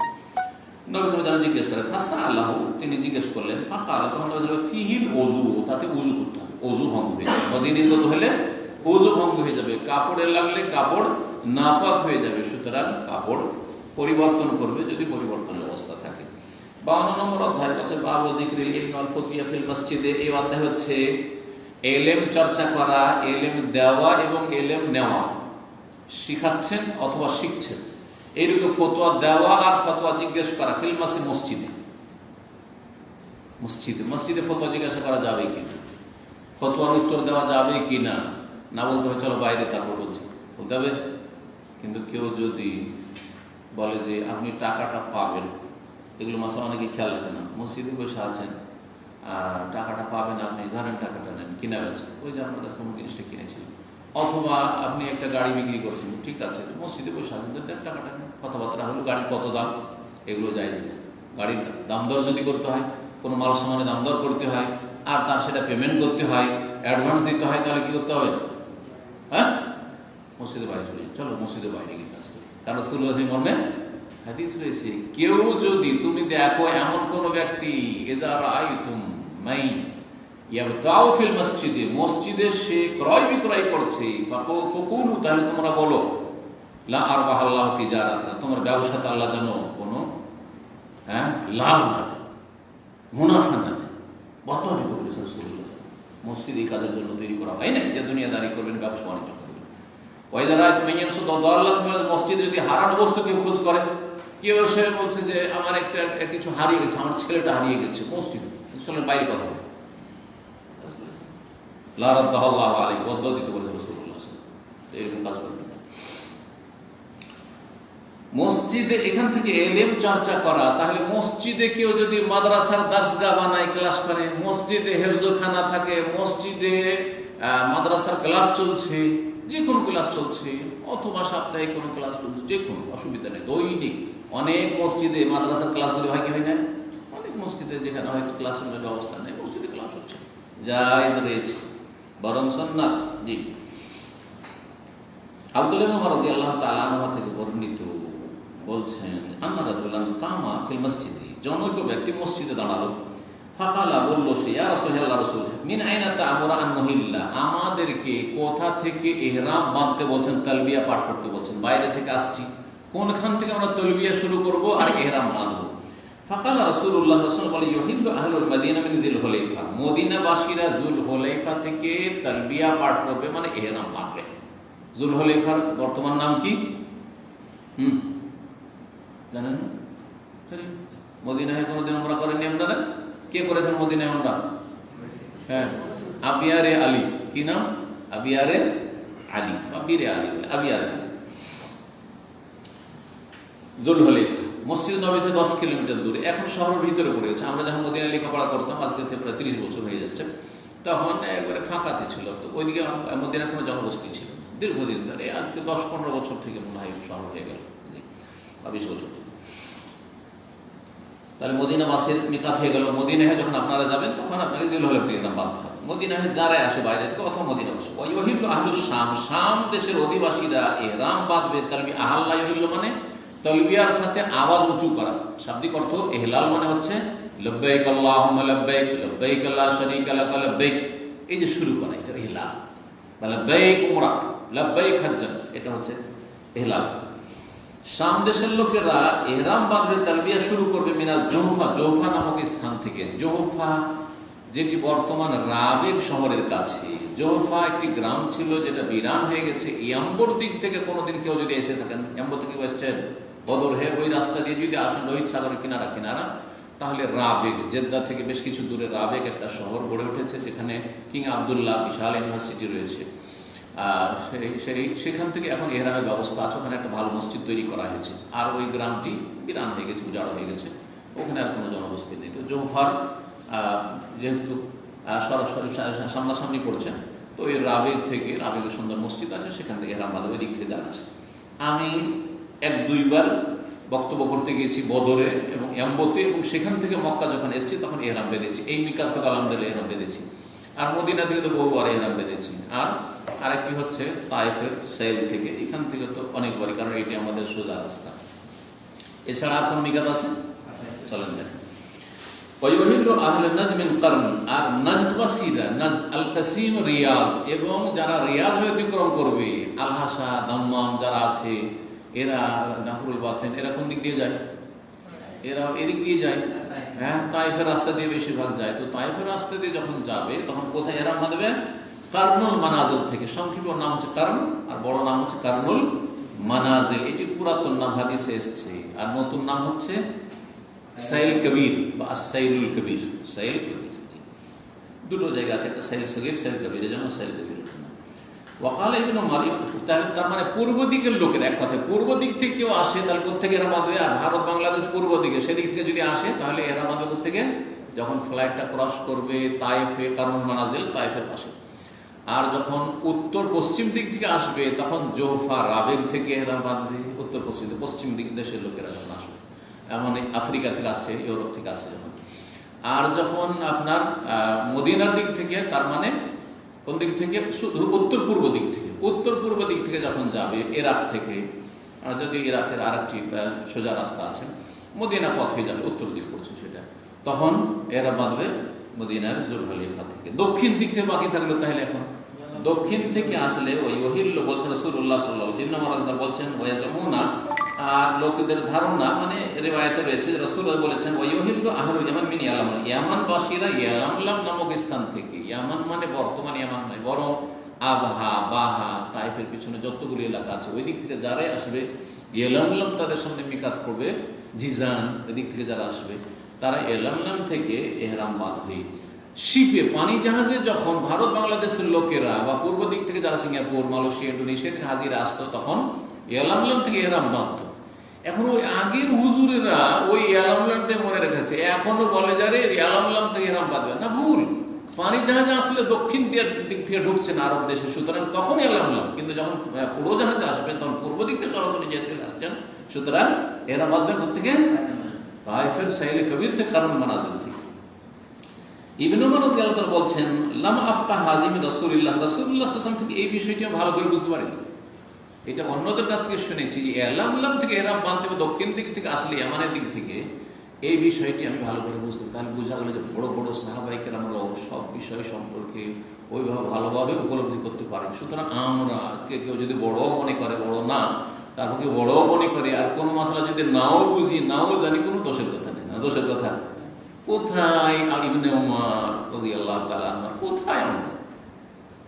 নবী সাল্লাল্লাহু আলাইহি জিজ্ঞেস করে, ফাসা আল্লাহু, তিনি জিজ্ঞেস করলেন, ফাকাল, তখন নবী সাল্লাল্লাহু আলাইহি ফিহিল ওযু, তাতে ওযু করতে হবে, ওযু ভঙ্গ হয়ে যাবে, মজি নির্গত হলে ওযু ভঙ্গ হয়ে যাবে, কাপড়ে লাগলে কাপড় নাপাক হয়ে যাবে, সুতরাং কাপড় পরিবর্তন করবে যদি পরিবর্তনের অবস্থা থাকে। 52 নম্বর অধ্যায় আছে বাবু যিকরিল ইলমি ওয়াল ফতোয়া ফিল মসজিদে। এই অধ্যায় হচ্ছে এলেম চর্চা করা, এলেম দেওয়া এবং এলেম নেওয়া, শিখাচ্ছেন অথবা শিখছেন, এইরকম ফতোয়া দেওয়া আর ফতোয়া জিজ্ঞেস করা, ফিল মসজিদ, মসজিদে, মসজিদে মসজিদে ফতোয়া জিজ্ঞাসা করা যাবে কিনা, ফতোয়ার উত্তর দেওয়া যাবে কিনা, না বলতে হবে চলো বাইরে, তারপর বলছে বলতে হবে। কিন্তু কেউ যদি বলে যে আপনি টাকাটা পাবেন, এগুলো মাসা অনেকে খেয়াল রাখে না, মসজিদে বসে আছেন, টাকাটা পাবেন, আপনি ধরেন টাকাটা নেন, কিনা বেচা, ওই যে আপনার কাছে কোনো জিনিসটা কিনেছিলেন, অথবা আপনি একটা গাড়ি বিক্রি করছেন, ঠিক আছে, মসজিদে বসে আছেন, দেন টাকাটা নেন, কথাবার্তা হলো গাড়ির কত দাম, এগুলো জায়েজ না। গাড়ির দাম দর যদি করতে হয়, কোনো মাল সামানে দাম দর করতে হয়, আর তার সেটা পেমেন্ট করতে হয়, অ্যাডভান্স দিতে হয়, তাহলে কি করতে হবে? হ্যাঁ, মসজিদের বাইরে চলে যান, চলো মসজিদের বাইরে গিয়ে কাজ করি। কারণ রাসূলুল্লাহ মর্মে হাদিস রয়েছে, কেউ যদি তুমি দেখো এমন কোন ব্যক্তি, ইযা রাআইতুম মাই ইয়াবতাউ ফিল মসজিদে, মসজিদে সে ক্রয় বিক্রয় করছে, ফাকুলু, তাহলে তোমরা বলো, লা আরবাহাল্লাহ তিজারাতা, তোমার ব্যবসাতে আল্লাহ যেন কোনো লাভ না দেয়, মুনাফা না দেয়। বদুয়া দিতে বলেছেন রাসূলুল্লাহ। মসজিদ এই কাজের জন্য তৈরি করা হয় না যে দুনিয়াদারি করবেন, ব্যবসা বাণিজ্য করবেন। ওয়াইদা রাআইত মান ইয়াকসুদু দাল্লাতান, মসজিদে যদি হারানো বস্তু কেউ খোঁজ করে, কেউ এসে বলছে যে আমার একটা কিছু হারিয়ে গেছে, আমার ছেলেটা হারিয়ে গেছে, মসজিদে মুসল্লির বাইরে কথা বলে, লা রাদ্দাল্লাহু আলাইহি, বদুয়া দিতে বলেছেন রাসূলুল্লাহ সাল্লাল্লাহু আলাইহি ওয়াসাল্লাম। এরকম কাজ করবেন না। মসজিদে এখান থেকে এলেম চর্চা করা, তাহলে মসজিদে কেউ যদি মাদ্রাসার দার্সগাহ বানায়, ক্লাস করে, মসজিদে হেফজখানা থাকে, মসজিদে মাদ্রাসার ক্লাস চলছে, যে কোনো ক্লাস চলছে, অথবা সাপ্তাহিক কোনো ক্লাস চলছে, যে কোনো অসুবিধা নেই, দৈনিক অনেক মসজিদে মাদ্রাসার ক্লাসগুলি হয় কি হয় না? অনেক মসজিদে যেখানে হয়তো ক্লাসরুমের ব্যবস্থা নেই, মসজিদে ক্লাস হচ্ছে, জায়েজ রয়েছে, বরং সুন্নাত। জি, আব্দুল্লাহ ইবনে উমর রাদিয়াল্লাহু তাআলা আনহু থেকে বর্ণিত, বলছেন আন্না রাজুলান কামা ফিল মসজিদে, জনৈক ব্যক্তি মসজিদে দাঁড়ালো, ফাকালা, বলল সে, ইয়া রাসূলুল্লাহ, রাসূল, মিন আইনা তা'মুরা আন মুহিল্লা, আমাদেরকে কোথা থেকে ইহরাম বাঁধতে বলছেন, তালবিয়া পাঠ করতে বলছেন, বাইরে থেকে আসছি, কোনখান থেকে আমরা তালবিয়া শুরু করব আর ইহরাম বাঁধবো? ফাকালা রাসূলুল্লাহ, রাসূল বলে, ইউহিল্লু আহলুল মদিনা মিন যিল হুলাইফা, মদিনাবাসীরা যুল হুলাইফা থেকে তালবিয়া পাঠ করবে, মানে ইহরাম বাঁধবে। যুল হুলাইফার বর্তমান নাম কি জানেন? মদিনায় কোনোদিন আমরা করেননি আপনারা? কে করেছেন মদিনায় আমরা? হ্যাঁ, আবিয়ারে আলী। কি নাম? আবিয়ারে আলী, আবিরে আলী, আবিয়ারে আলী। যুল হুলাইফা মসজিদ নববী থেকে 10 কিলোমিটার দূরে, এখন শহরের ভিতরে পড়ে গেছে। আমরা যখন মদিনায় লেখাপড়া করতাম, আজকে থেকে প্রায় 30 বছর হয়ে যাচ্ছে, তখন একবারে ফাঁকাতে ছিল, তো ওইদিকে মদিনায় কোনো জনবস্তি ছিল না দীর্ঘদিন ধরে। আজকে 10-15 বছর থেকে মনে হয় শহর হয়ে গেল, 20 বছর থেকে। তাহলে মদিনাবাসীর মিকাত হয়ে গেল। মদিনায় যখন আপনারা যাবেন, তখন আপনাকে যুল হুলাইফা থেকে ইহরাম বাঁধতে হবে। মদিনায় যারাই আসে বাইরে থেকে, অথবা মদিনাবাসী, ওয়াইহিল্লু আহলুশ শাম, শাম দেশের অধিবাসীরা ইহরাম বাঁধবে। তালবি আহাল্লা ইহিল্লু মানে তালবিয়ার সাথে আওয়াজ উঁচু করা, শাব্দিক অর্থ ইহলাল মানে হচ্ছে লব্বাইক আল্লাহুম্মা লব্বাইক, লব্বাইক লা শারীকা লাক লব্বাইক, এই যে শুরু করা, এটা ইহলাল। বা লব্বাইক উমরা, লব্বাইক হজ্জান, এটা হচ্ছে ইহলাল। শাম দেশের লোকেরা ইহরাম বাঁধবে, তালবিয়া শুরু করবে মিনাল জোহফা, জোহফা নামক স্থান থেকে। জোহফা যেটি বর্তমান রাবেগ শহরের কাছে। জোহফা একটি গ্রাম ছিল যেটা বিরান হয়ে গেছে। ইয়াম্বর দিক থেকে কোনোদিন কেউ যদি এসে থাকেন, ইয়াম্বর থেকে এসছেন, বদর হয়ে ওই রাস্তা দিয়ে যদি আসেন লোহিত সাগরের কিনারা কিনারা, তাহলে রাবেগ, জেদ্দা থেকে বেশ কিছু দূরে রাবেগ একটা শহর গড়ে উঠেছে, যেখানে কিং আবদুল্লাহ বিশাল ইউনিভার্সিটি রয়েছে। সেখান থেকে এখন ইহরামের ব্যবস্থা আছে, ওখানে একটা ভালো মসজিদ তৈরি করা হয়েছে। আর ওই গ্রামটি বিরান হয়ে গেছে, উজাড় হয়ে গেছে, ওখানে আর কোনো জনবস্তি নেই। তো জোহফার যেহেতু সরাসরি সামনাসামনি পড়ছে, তো ওই রাবেগ থেকে, রাবেগের সুন্দর মসজিদ আছে, সেখান থেকে ইহরাম বাঁধা ওই দিক থেকে জানা আছে। আমি 1-2 বার বক্তব্য করতে গিয়েছি বদরে এবং ইয়াম্বোতে, এবং সেখান থেকে মক্কা যখন এসেছি তখন ইহরাম বেঁধেছি। এই মিকাত থেকে আলহামদুলিল্লাহ ইহরাম বেঁধেছি, আর মদিনা থেকে তো বহুবার ইহরাম বেঁধেছি। আর আরেকটি হচ্ছে তায়েফের সাইল থেকে, এখান থেকে তো অনেকবারই, কারণ এটি আমাদের সোজা রাস্তা। এছাড়া আর কোন মিকাত আছে? চলেন দেখেন। ওয়াইহিল্লু আহলুন নাজদ মিন কারন, আর নাজদবাসীরা, নাজদ আল কাসিম রিয়াজ, এবং যারা রিয়াজ হয়ে অতিক্রম করবে, আলহাসা দাম্মাম যারা আছে, এরা নাফরুল বাতেন, এরা কোন দিক দিয়ে যায়? এরা এদিক দিয়ে যায়। হ্যাঁ, তায়েফের রাস্তা দিয়ে বেশিরভাগ যায়। তো তায়েফের রাস্তা দিয়ে যখন যাবে, তখন কোথায় ইহরাম বাঁধবে? কারনুল মানাজিল থেকে। সংক্ষিপ্ত নাম হচ্ছে কারন, আর বড় নাম হচ্ছে কারনুল মানাজিল। এটি পুরাতন নাম, হাদিসে এসেছে। আর নতুন নাম হচ্ছে সাইল কবির বা সাইলুল কবির। সাইল কবির, দুটো জায়গা আছে, একটা সাইল সগীর, সাইল কবির, যেমন সাইল কবির। ওয়াকাল ইবনে মালিক, তার মানে পূর্ব দিকের লোকের, এক কথায় পূর্ব দিক থেকে কেউ আসে, তাহলে কোথেকে ইহরাম বাঁধবে? আর ভারত বাংলাদেশ পূর্ব দিকে, সেদিক থেকে যদি আসে, তাহলে ইহরাম বাঁধবে কোথেকে? যখন ফ্লাইটটা ক্রস করবে তায়েফে, কারনুল মানাজিল তায়েফের পাশে। আর যখন উত্তর পশ্চিম দিক থেকে আসবে, তখন জোহফা রাবেগ থেকে ইহরাম বাঁধবে। উত্তর পশ্চিম দিক দেশের লোকেরা যখন আসবে, এমন আফ্রিকা থেকে আসছে, ইউরোপ থেকে আসছে যখন। আর যখন আপনার মদিনার দিক থেকে, তার মানে কোন দিক থেকে? শুধু উত্তর পূর্ব দিক থেকে। উত্তর পূর্ব দিক থেকে যখন যাবে, ইরাক থেকে, যদি ইরাকের আর একটি সোজা রাস্তা আছে, মদিনা পথ হয়ে যাবে, উত্তর দিক পড়ছে সেটা, তখন এরা বাঁধবে মদিনার যুল হুলাইফা থেকে। দক্ষিণ দিক থেকে বাকি থাকলো তাহলে এখন দক্ষিণ থেকে আসলে ওই ওহিল্ল বলছেন রাসূলুল্লাহ সাল্লাল্লাহু আলাইহি ওয়াসাল্লাম 3 নম্বর আয়াতে বলছেন ওয়ায়াজমুনা, আর লোকেদের ধারণা মানে রিওয়ায়াতে রয়েছে রাসূলুল্লাহ বলেছেন ওয়াইহিল্লু আহলুল ইয়ামান মিন ইয়ালাম, ইয়ামানবাসীরা ইয়ালামলাম নামক স্থান থেকে, ইয়ামান মানে বর্তমান ইয়ামান নয় বরং আবহা বাহা তাইফের পিছনে যতগুলি এলাকা আছে ওই দিক থেকে যারাই আসবে ইয়ালামলাম তাদের সামনে মিকাত করবে, জিজান ওই দিক থেকে যারা আসবে তারা ইয়ালামলাম থেকে ইহরাম বাঁধবে। শিপে পানি জাহাজে যখন ভারত বাংলাদেশের লোকেরা বা পূর্ব দিক থেকে যারা সিঙ্গাপুর মালয়েশিয়া ইন্ডোনেশিয়া থেকে হাজিরা আসতো তখন ইয়ালামলাম থেকে ইহরাম বাঁধত। এখন ওই আগের হুজুরেরা ওই ইয়ালামলামটাই মনে রেখেছে, এখনো বলে যারে ইয়ালামলাম থেকে ইহরাম বাঁধবে না, ভুল। পানি জাহাজে আসলে দক্ষিণ দিক থেকে ঢুকছেন আরব দেশে, সুতরাং তখন ইয়ালামলাম, কিন্তু যখন পুরো জাহাজে আসবেন তখন পূর্ব দিক থেকে সরাসরি যেতে আসছেন, সুতরাং ইহরাম বাঁধবেন কোথেকে? তাইফের সাইলে কবির থেকে, কারণ মানাজিল থেকে। ইবনে উমর রাদিয়াল্লাহু তাআলা বলছেন লাম আফকাহ হাযিমি রাসূলুল্লাহ, রাসূলুল্লাহ সাল্লাল্লাহু আলাইহি ওয়াসাল্লাম থেকে এই বিষয়টি আমি ভালো করে বুঝতে পারিনি। এটা অন্যদের কাছ থেকে শুনেছি যে ইয়ালামলাম থেকে ইহরাম বাঁধতে হবে দক্ষিণ দিক থেকে আসলে ইয়ামানের দিক থেকে, এই বিষয়টি আমি ভালো করে বুঝতে, তাহলে বোঝা গেল যে বড় বড় সাহাবায়ে কেরামরাও সব বিষয় সম্পর্কে ওইভাবে ভালোভাবে উপলব্ধি করতে পারেন। সুতরাং আমরা কেউ যদি বড় মনে করে, বড় না, তারপর কেউ বড় মনে করে, আর কোনো মশলা যদি নাও বুঝি নাও জানি, কোনো দোষের কথা নেই। না দোষের কথা কোথায়? ইবনে উমর রাদিয়াল্লাহু তাআলা আনহু কোথায় আমরা?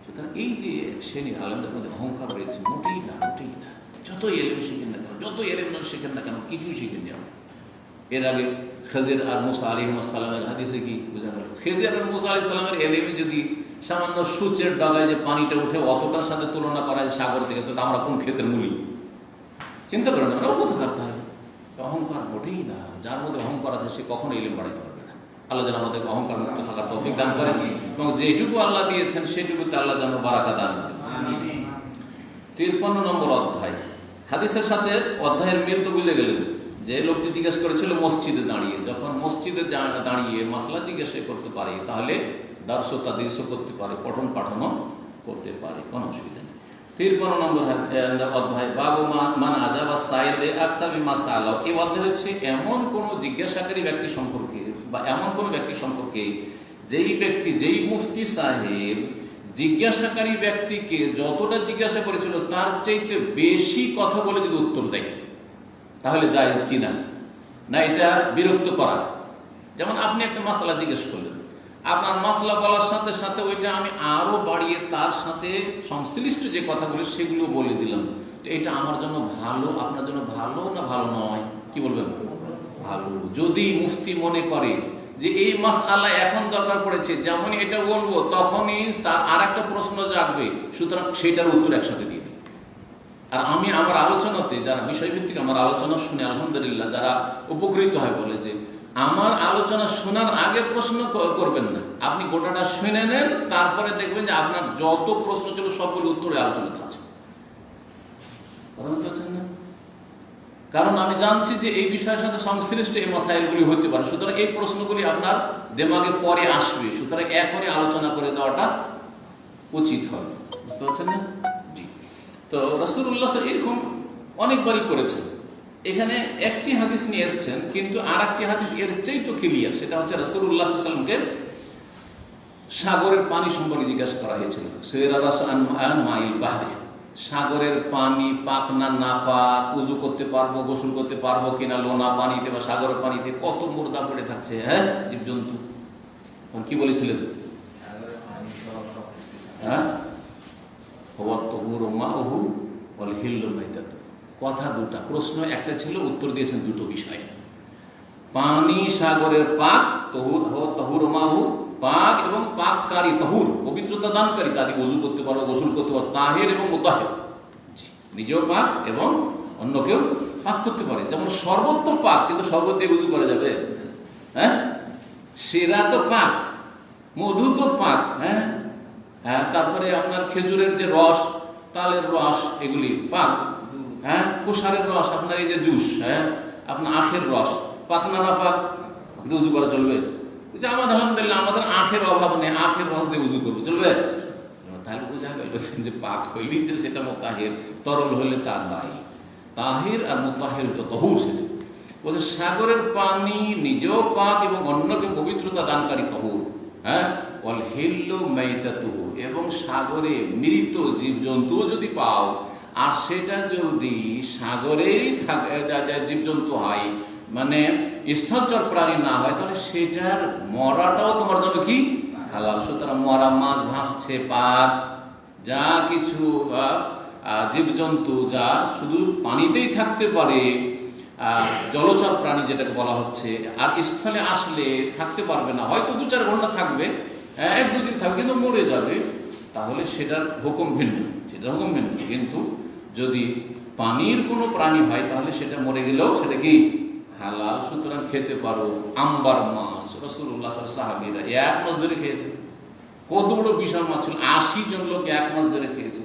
সুতরাং এই যে শ্রেণীর আলেমদের মধ্যে অহংকার রয়েছে, মোটেই না, মোটেই না। যত এলেম শিখেন না কেন, যত এলেম শিখেন না কেন, কিছুই শিখেন না। এর আগে খেজর আর মুসা আলাইহিস সালামের হাদিসে কি বোঝা গেল? খেজর আর মুসা আলাইহিস সালামের এলেমে যদি সামান্য সূচের ডাগায় যে পানিটা উঠে অতটার সাথে তুলনা করা হয় সাগর থেকে, তো আমরা কোন ক্ষেতের মূলি? চিন্তা করেন, আমরা কোথা থাকতে হবে? অহংকার মোটেই না। যার মধ্যে অহংকার আছে সে কখনো এলেম বাড়াইতে পারবে না। আল্লাহ যেন আমাদেরকে অহংকার মুক্ত থাকার তৌফিক দান করেন, এবং যেটুকু আল্লাহ দিয়েছেন সেটুকুতে আল্লাহ যেন বারাকা দান করেন। 53 নম্বর অধ্যায়। হাদিসের সাথে অধ্যায়ের মিল তো বুঝে গেলেন। যে লোকটি জিজ্ঞেস করেছিল মসজিদে দাঁড়িয়ে, যখন মসজিদে দাঁড়িয়ে মাসলা জিজ্ঞাসা করতে পারে তাহলে দার্সো তাদরিসও করতে পারে, পঠন পাঠনও করতে পারে, কোনো অসুবিধা নেই। 53 নম্বর অধ্যায় বাবু মান আজাবা সাইলে আকসার মিম্মা সাআলাহু। এই অধ্যায় হচ্ছে এমন কোনো জিজ্ঞাসাকারী ব্যক্তি সম্পর্কে বা এমন কোনো ব্যক্তি সম্পর্কে যেই মুফতি সাহেব জিজ্ঞাসাকারী ব্যক্তিকে যতটা জিজ্ঞাসা করেছিল তার চাইতে বেশি কথা বলে যদি উত্তর দেয় তাহলে জায়েজ কিনা, না এটা বিরক্ত করা। যেমন আপনি একটা মাসলা জিজ্ঞেস করলেন, আপনার মাসলা বলার সাথে সাথে ওইটা আমি আরো বাড়িয়ে তার সাথে সংশ্লিষ্ট যে কথাগুলো সেগুলো বলে দিলাম, তো এটা আমার জন্য ভালো, আপনার জন্য ভালো না ভালো নয়? কি বলবেন? ভালো। যদি মুফতি মনে করে যে এই মাসআলা এখন দরকার পড়েছে, যেমন এটা বলবো তখনই তার আর একটা প্রশ্ন জাগবে, সুতরাং সেটার উত্তর একসাথে দিয়ে দিই। আর আমি আমার আলোচনাতে যারা বিষয়ভিত্তিক আমার আলোচনা শুনে আলহামদুলিল্লাহ যারা উপকৃত হয় বলে যে আমার আলোচনা শোনার আগে প্রশ্ন করবেন না, আপনি গোটাটা শুনে নেন, তারপরে দেখবেন যে আপনার যত প্রশ্ন ছিল সবগুলো উত্তরে আলোচনাতে আছে। কথা বুঝতে পারছেন না? কারণ আমি জানছি যে এই বিষয়ের সাথে সংশ্লিষ্ট এই মাসাইলগুলি হতে পারে, সুতরাং এই প্রশ্নগুলি আপনার দেমাগে পরে আসবে, সুতরাং এখনই আলোচনা করে দেওয়াটা উচিত হবে। বুঝতে পারছেন না? জি। তো রাসূলুল্লাহ এরকম অনেকবারই করেছেন। এখানে একটি হাদিস নিয়ে এসেছেন, কিন্তু আর একটি হাদিস এর চাইতে ক্লিয়ার। সেটা হচ্ছে রাসূলুল্লাহ সাল্লাল্লাহু আলাইহি ওয়াসাল্লামকে সাগরের পানি সম্পর্কে জিজ্ঞাসা করা হয়েছিল। সুয়রা রাসূল আন মাইল বাহরি, সাগরের পানি পাক না না পাক, উযু করতে পারবো, গোসল করতে পারবো কিনা লোনা পানিতে বা সাগরের পানিতে, কত মুর্দা পড়ে থাকছে, হ্যাঁ জীবজন্তু। কি বলেছিলেন? হ্যাঁ, হুয়া তাহুরু মাউহু ওয়াল হিল্লু মাইতাতু। কথা দুটা, প্রশ্ন একটা ছিল, উত্তর দিয়েছেন দুটো বিষয়। পানি সাগরের পাক, তাহুরু মাউহু পাক এবং পাককারী, তাহুর পবিত্রতা দানকারী, তা দিয়ে ওযু করতে পারো, গোসল করতে পারো, তাহের এবং মুতাহের, নিজেও পাক এবং অন্যকেও পাক করতে পারে। যেমন শরবত তো পাক, কিন্তু শরবত দিয়ে ওযু করা যাবে? হ্যাঁ। শিরা তো পাক, মধু তো পাক, হ্যাঁ হ্যাঁ। তারপরে আপনার খেজুরের যে রস, তালের রস, এগুলি পাক, হ্যাঁ। কুশারের রস, আপনার এই যে জুস, হ্যাঁ, আপনার আখের রস, পাক না না পাক? উযু করা চলবে? যে আমাদের আলহামদুলিল্লাহ আমাদের আখের অভাব নেই, আখের রস দিয়ে উযু করবো, চলবে? তাহলে বোঝা গেল যে পাক হইলেই যে সেটা মুতাহির, তরল হইলে তার নাই। তাহির আর মুতাহির তো তহুর, সেটা বলছে সাগরের পানি নিজেও পাক এবং অন্যকে পবিত্রতা দানকারী তহুর, হ্যাঁ। ওয়াল হিল্লু মাইতাতুহু, এবং সাগরে মৃত জীবজন্তুও যদি পাও, আর সেটা যদি সাগরেরই জীবজন্তু হয়, মানে স্থলচর প্রাণী না হয়, তাহলে সেটার মরাটাও তোমার জন্য কি হালাল। সুতরাং মরা মাছ ভাসছে, পাত, যা কিছু জীবজন্তু যা শুধু পানিতেই থাকতে পারে, জলচর প্রাণী যেটাকে বলা হচ্ছে, আর স্থলে আসলে থাকতে পারবে না, হয়তো 2-4 ঘন্টা থাকবে, 1-2 দিন থাকবে, কিন্তু মরে যাবে, তাহলে সেটার হুকুম ভিন্ন, কিন্তু যদি পানির কোনো প্রাণী হয় তাহলে সেটা মরে গেলেও সেটা কি হালাল। সুতরাং খেতে পারো। আম্বার মাছ রাসূলুল্লাহ সাহাবীরা 1 মাস ধরে খেয়েছে। কত বড় বিশাল মাছ ছিল, 80 জন লোক 1 মাস ধরে খেয়েছে।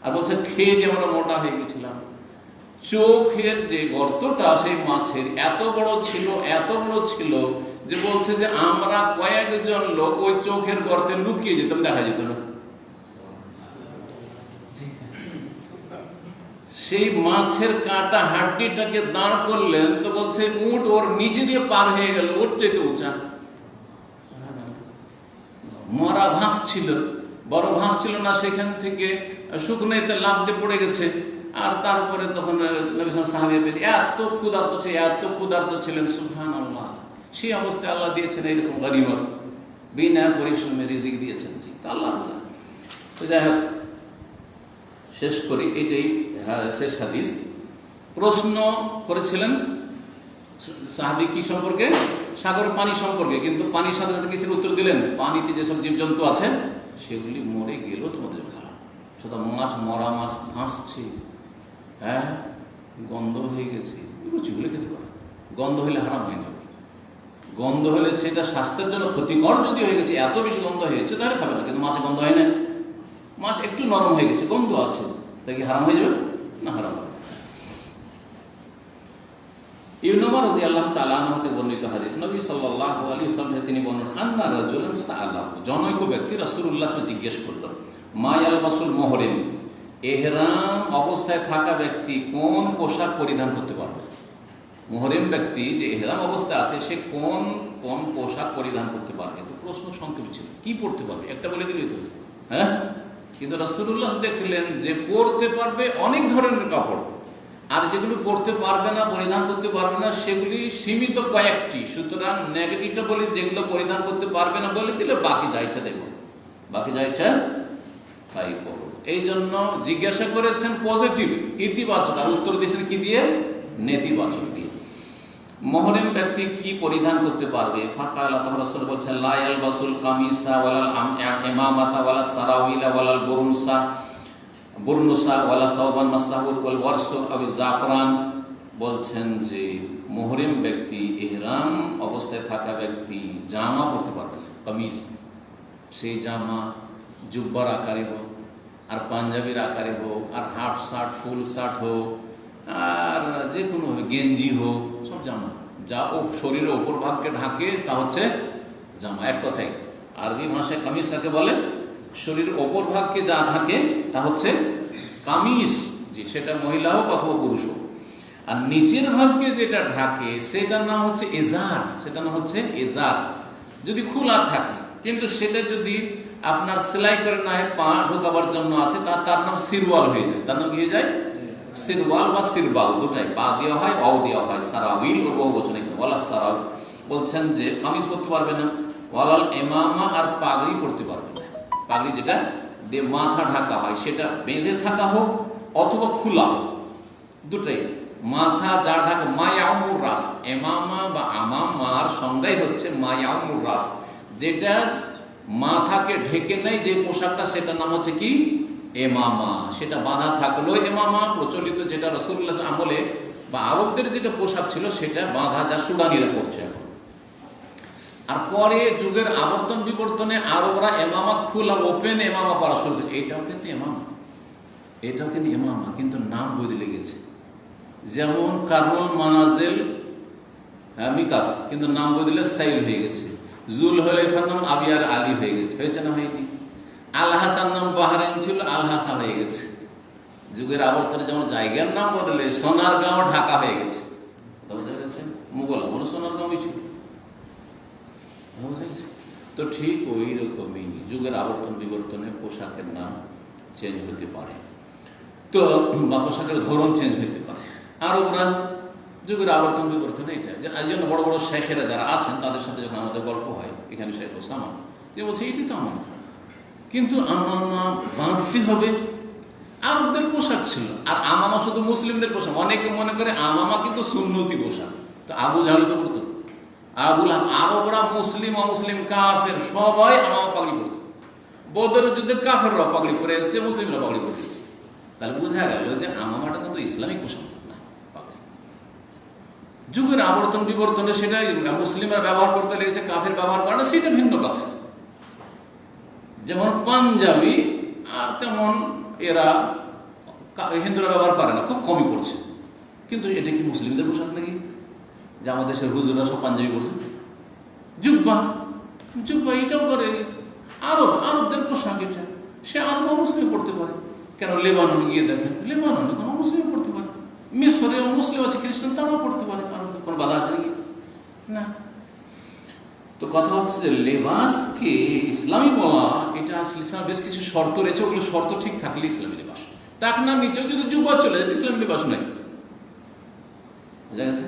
আর বলছে খেয়ে যে আমরা মোটা হয়ে গেছিলাম। চোখের যে গর্তটা সেই মাছের এত বড় ছিল যে বলছে যে আমরা কয়েকজন লোক ওই চোখের গর্তে লুকিয়ে যেতাম, দেখা যেত না। সেই মাছের কাটা হাড্ডিটাকে দাঁড় করলেন তো বলছে উট ওর নিচে দিয়ে পার হয়ে গেল, ওর চাইতে উঁচা। মরা ভাসছিল, বড় ভাসছিল না, সেখান থেকে শুকনোতে লাফ দিয়ে পড়ে গেছে। আর তারপরে তখন নবী সাহাবী এত ক্ষুধার্ত ছিলেন, সুবহানাল্লাহ। সেই অবস্থায় আল্লাহ দিয়েছেন এইরকম গনিমত, বিনা পরিশ্রমে রিজিক দিয়েছেন। জি, আল্লাহ রাজা। তো যাই হোক, শেষ করি। এটাই শেষ হাদিস। প্রশ্ন করেছিলেন সাহাবী কি সম্পর্কে? সাগরের পানি সম্পর্কে। কিন্তু পানির সাথে সাথে কিছু উত্তর দিলেন, পানিতে যেসব জীবজন্তু আছে সেগুলি মরে গেলেও তোমাদের ভালো। শুধু মাছ, মরা মাছ ভাসছে, গন্ধ হয়ে গেছে, রুচিগুলো খেতে পারে। গন্ধ হলে হারাম হয়ে যাবে। গন্ধ হলে সেটা স্বাস্থ্যের জন্য ক্ষতিকর যদি হয়ে গেছে, এত বেশি গন্ধ হয়ে গেছে, তাহলে খাবে না। কিন্তু মাছে গন্ধ হয় না, মাছ একটু নরম হয়ে গেছে, গন্ধ আছে, তাই কি হারাম হয়ে যাবে না? হারাম। ইবনে ওমর রাদিয়াল্লাহু তাআলা আনহু হতে বর্ণিত হাদিস, নবী সাল্লাল্লাহু আলাইহি ওয়াসাল্লাম থেকে তিনি বর্ণনা, আন্না রাজুলান সাআলাহু, জনৈক ব্যক্তি রাসূলুল্লাহ সাল্লাল্লাহু জিজ্ঞেস করল, মা ইয়ালবাসুল মুহরিম, ইহরাম অবস্থায় থাকা ব্যক্তি কোন পোশাক পরিধান করতে পারবে? মুহরিম ব্যক্তি যে ইহরাম অবস্থায় আছে সে কোন কোন পোশাক পরিধান করতে পারবে? তো প্রশ্ন সংক্ষেপ ছিল, কি পড়তে পারবে একটা বলে দিলেই তো, কিন্তু রাসূলুল্লাহ দেখলেন যে পরতে পারবে অনেক ধরনের কাপড়, আর যেগুলো পরতে পারবে না, পরিধান করতে পারবে না, সেগুলি সীমিত কয়েকটি। সুতরাং নেগেটিভটা বলি, যেগুলো পরিধান করতে পারবে না বলে দিলে বাকি যা ইচ্ছা দেখো, বাকি যা ইচ্ছা তাই করো। এই জন্য জিজ্ঞাসা করেছেন পজিটিভ, ইতিবাচক, আর উত্তর দিয়েছেন কি দিয়ে? নেতিবাচক দিয়ে। মুহরিম ব্যক্তি কি পরিধান করতে পারবে? ফাকালা, তখন রাসূল বলেছেন, লা ইয়ালবাসুল কামিসা ওয়ালাল ইমামাতা ওয়ালা সারাউইলা ওয়ালাল বুরনুসা ওয়ালা সাওবান মাসাহুর ওয়াল ওয়ারসু আও জাফরান। বলছেন যে মুহরিম ব্যক্তি, ইহরাম অবস্থায় থাকা ব্যক্তি জামা পরতে পারবে না, কামিজ। সেই জামা জুব্বার আকারে হোক, আর পাঞ্জাবির আকারে হোক, আর হাফ শার্ট, ফুল শার্ট হোক, আর যে কোনো গেঞ্জি হোক, সব জামা যা শরীরের ওপর ভাগকে ঢাকে তা হচ্ছে জামা। এক কথায় আরবি ভাষায় কামিজ কাকে বলে? শরীরের ওপর ভাগকে যা ঢাকে তা হচ্ছে কামিজ, যে সেটা মহিলা হোক অথবা পুরুষ হোক। আর নিচের ভাগকে যেটা ঢাকে সেটার নাম হচ্ছে এজার, যদি খোলা থাকে। কিন্তু সেটা যদি আপনার সেলাই করে না হয়, পা ঢোকাবার জন্য আছে, তার নাম সিরওয়াল হয়ে যায়। তার নাম কি হয়ে যায়? সিরওয়াল বা সিরবাল, দুটাই, বা দেওয়া হয়, অও দেওয়া হয়। সারাউইল ও বহু বচন, এখানে ওয়ালা সারাউ। বলছেন যে কামিজ পরতে পারবে না, ওয়ালাল ইমামা, আর পাগড়ি পরতে পারবে না। পাগড়ি যেটা দিয়ে মাথা ঢাকা হয়, সেটা বেঁধে থাকা হোক অথবা খোলা হোক, দুটাই। মাথা যা ঢাকা, মায়ামুর রাস, এমামা বা আমামার সংজ্ঞাই হচ্ছে মায়ামুর রাস, যেটা মাথাকে ঢেকে নেয় যে পোশাকটা, সেটার নাম হচ্ছে কি? এমামা। সেটা বাঁধা থাকলো এমামা। প্রচলিত যেটা রাসূলুল্লাহ আমলে বা আরবদের যেটা পোশাক ছিল সেটা বাঁধা, যা সুদানিরা পড়ছে এখন। আর পরে যুগের আবর্তন বিবর্তনে আরবরা এমামা খোলা, ওপেন এমামা পরা শুরু করেছে। এটাও কিন্তু এমামা, কিন্তু নাম বদলে গেছে। যেমন কারনুল মানাজেল মিকাত, কিন্তু নাম বদলে সাইল হয়ে গেছে। জুল হুলাইফার নাম আবিয়ার আলী হয়ে গেছে, হয়েছে না হয়নি? আল হাসান নাম বাহরাইন ছিল, আল হাসা হয়ে গেছে। যুগের আবর্তনে যেমন জায়গার নাম বদলে, সোনারগাঁও ঢাকা হয়ে গেছে। মুঘল আমলে সোনারগাঁওই ছিল। তো ঠিক ওই রকমই যুগের আবর্তন বিবর্তনে পোশাকের নাম চেঞ্জ হতে পারে, তো বা পোশাকের ধরন চেঞ্জ হতে পারে। আর ওরা যুগের আবর্তন বিবর্তনে এটা, এই জন্য বড় বড় শেখেরা যারা আছেন তাদের সাথে যখন আমাদের গল্প হয়, এখানে শেখ ওসামা যে বলছে এটি তো আমার, কিন্তু আমামা বাঁধতে হবে। আরবদের পোশাক ছিল, আর আমামা শুধু মুসলিমদের পোশাক। অনেকে মনে করে আমামা কিন্তু সুন্নতি পোশাক, তো আবু জাহেল তো পড়তো, আরবরা মুসলিম অমুসলিম কাফের সবাই আমামা পাগড়ি পড়তো। বদরের যুদ্ধে কাফেররা পাগড়ি পরে এসছে, মুসলিমরা পাগড়ি পরেছে। তাহলে বোঝা গেল যে আমামাটা কিন্তু ইসলামিক পোশাক না, পাগড়ি। যুগের আবর্তন বিবর্তনে সেটাই মুসলিমরা ব্যবহার করতে লেগেছে, কাফের ব্যবহার করে না, সেটা ভিন্ন কথা। যেমন পাঞ্জাবি আর তেমন এরা হিন্দুরা ব্যবহার করে না, খুব কমই করছে। কিন্তু এটা কি মুসলিমদের পোশাক নাকি যে আমাদের দেশের হুজুররা সব পাঞ্জাবি পড়ছে? জুব্বা, জুব্বা এটাও করে আরবদের পোশাক, এটা সে আরব মুসলিম পড়তে পারে। কেন লেবানন গিয়ে দেখেন, লেবাননে কোনো মুসলিম পড়তে পারে, মিশরে মুসলিম আছে খ্রিস্টান, তারাও পড়তে পারে, আরবদের কোনো বাধা আছে নাকি? না। তো কথা হচ্ছে যে লেবাসকে ইসলামী বলা, এটা আসলে ইসলামের বেশ কিছু শর্ত রয়েছে, ওগুলো শর্ত ঠিক থাকলে ইসলামী লেবাস। টাকনার নিচেও যদি জুব্বা চলে যায় ইসলামী লেবাস নেই, বুঝা গেছে?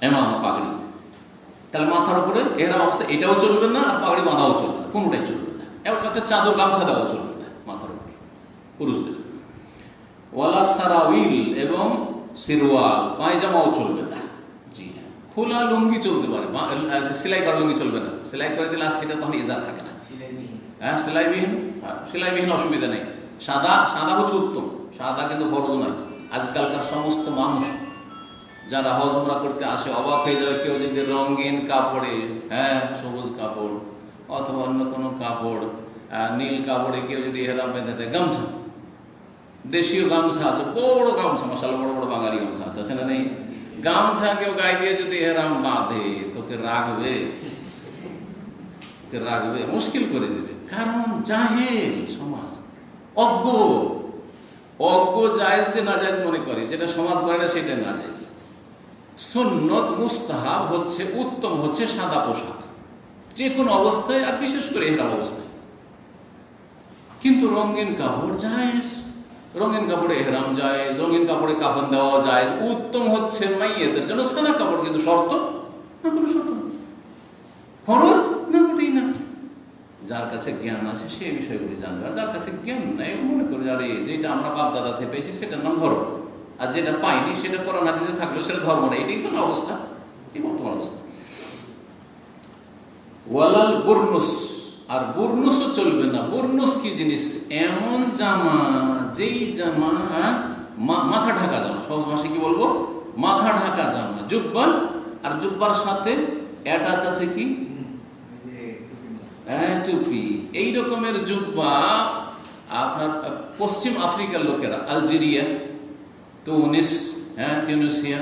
এমামা পাগড়ি, তাহলে মাথার উপরে এহরাম অবস্থা এটাও চলবে না, আর পাগড়ি বাঁধাও চলবে না, কোনোটাই চলবে না। এবার একটা চাদর গামছা দেওয়াও চলবে না মাথার উপরে পুরুষদের। ওয়ালা সারাউইল, এবং সিরওয়াল পায়জামাও চলবে না। জি হ্যাঁ, খোলা লুঙ্গি চলতে পারে, সেলাই করা লুঙ্গি চলবে না। সেলাই করে দিলে সেটা তখন ইজাত থাকে না। হ্যাঁ, সেলাইবিহীন অসুবিধা নেই। সাদা হচ্ছে উত্তম, সাদা কিন্তু ফরজ নয়। আজকালকার সমস্ত মানুষ যারা হজ উমরা করতে আসে অবাক হয়ে যাবে কেউ যদি রঙিন কাপড়ে, হ্যাঁ সবুজ কাপড় অথবা অন্য কোনো কাপড়, নীল কাপড়ে কেউ যদি এহরাম বেঁধে দেয়, গামছা, দেশীয় গামছা আছে, বড় গামছা, মশালা বড় বড় বাঙালি গামছা আছে না নেই? গামছা কেউ গায়ে দিয়ে যদি এহরাম বাঁধে, তোকে রাখবে? মুশকিল করে দিবে। কারণ জাহেল সমাজ, অজ্ঞ জায়েজকে না জায়েজ মনে করে, যেটা সমাজ করে না সেটা না জায়েজ। সুন্নত মুস্তাহাব হচ্ছে, উত্তম হচ্ছে সাদা পোশাক, যে কোনো অবস্থায়, আর বিশেষ করে এহরাম অবস্থায়। কিন্তু রঙিন কাপড় জায়েজ, রঙিন কাপড়ে এহরাম জায়েজ, রঙিন কাপড়ে কাফন দেওয়া জায়েজ। উত্তম হচ্ছে মাইয়েদের জন্য সাদা কাপড়, কিন্তু শর্ত না, কোনো শর্ত না, ফরজ না, কোটেই না। যার কাছে জ্ঞান আছে সে বিষয়গুলি জানবে, আর যার কাছে জ্ঞান নাই মনে করে আরে যেটা আমরা বাপ দাদা থেকে পেয়েছি সেটার নাম ধর্ম, আর যেটা পাইনি সেটা কোরআন হাদিসে থাকলেও সেটা ধর্ম না। এটাই তো না অবস্থা, এই বর্তমান অবস্থা। ওয়ালাল বুরনুস, আর বুরনুসও চলবে না। বুরনুস কি জিনিস? এমন জামা, যেই জামা মাথা ঢাকা জামা, সহজ ভাষায় কি বলবো, মাথা ঢাকা জামা, জুব্বা, আর জুব্বার সাথে অ্যাটাচ আছে কি টুপি। এই রকমের জুব্বা আপনার পশ্চিম আফ্রিকার লোকেরা, আলজেরিয়া, তুনিস, হ্যাঁ টিউনিসিয়া,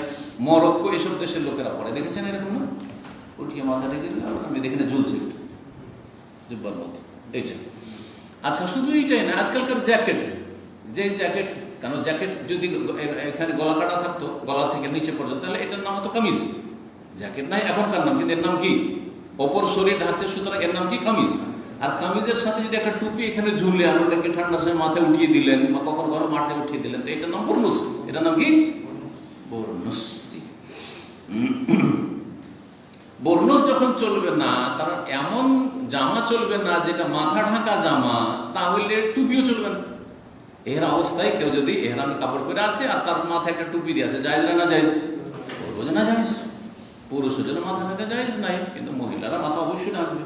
মরক্কো, এসব দেশের লোকেরা পরে, দেখেছেন এরকম না? উঠিয়ে মাথা ঢেকে দিল, আমি দেখে ঝুলছে জুব্বার মতো, এইটা। আচ্ছা, শুধু এইটাই না, আজকালকার জ্যাকেট, যে জ্যাকেট, কেন জ্যাকেট যদি এখানে গলা কাটা থাকতো, গলা থেকে নিচে পর্যন্ত, তাহলে এটার নাম হতো কামিজ। জ্যাকেট নাই এখনকার নাম, কিন্তু এর নাম কি? অপর শরীর ঢাকছে, সুতরাং এর নাম কি? কামিজ। আর কামিজের সাথে যদি একটা টুপি এখানে ঝুলে, আর ওটাকে ঠান্ডার সময় মাথায় উঠিয়ে দিলেন, বা কখনো কখনো মাঠে উঠিয়ে দিলেন, তো এটার নাম বুরনুস। এটার নাম কি? বুরনুস। বুরনুস যখন চলবে না, তার এমন জামা চলবে না যেটা মাথা ঢাকা জামা, তাহলে টুপিও চলবে না। এর অবস্থায় কেউ যদি এহরামে কাপড় পরে আছে আর তার মাথায় একটা টুপি দিয়ে আছে, জায়েজ না জায়েজ? বলবো না জায়েজ। পুরুষের জন্য মাথা ঢাকা জায়েজ নাই, কিন্তু মহিলারা মাথা অবশ্যই ঢাকবে।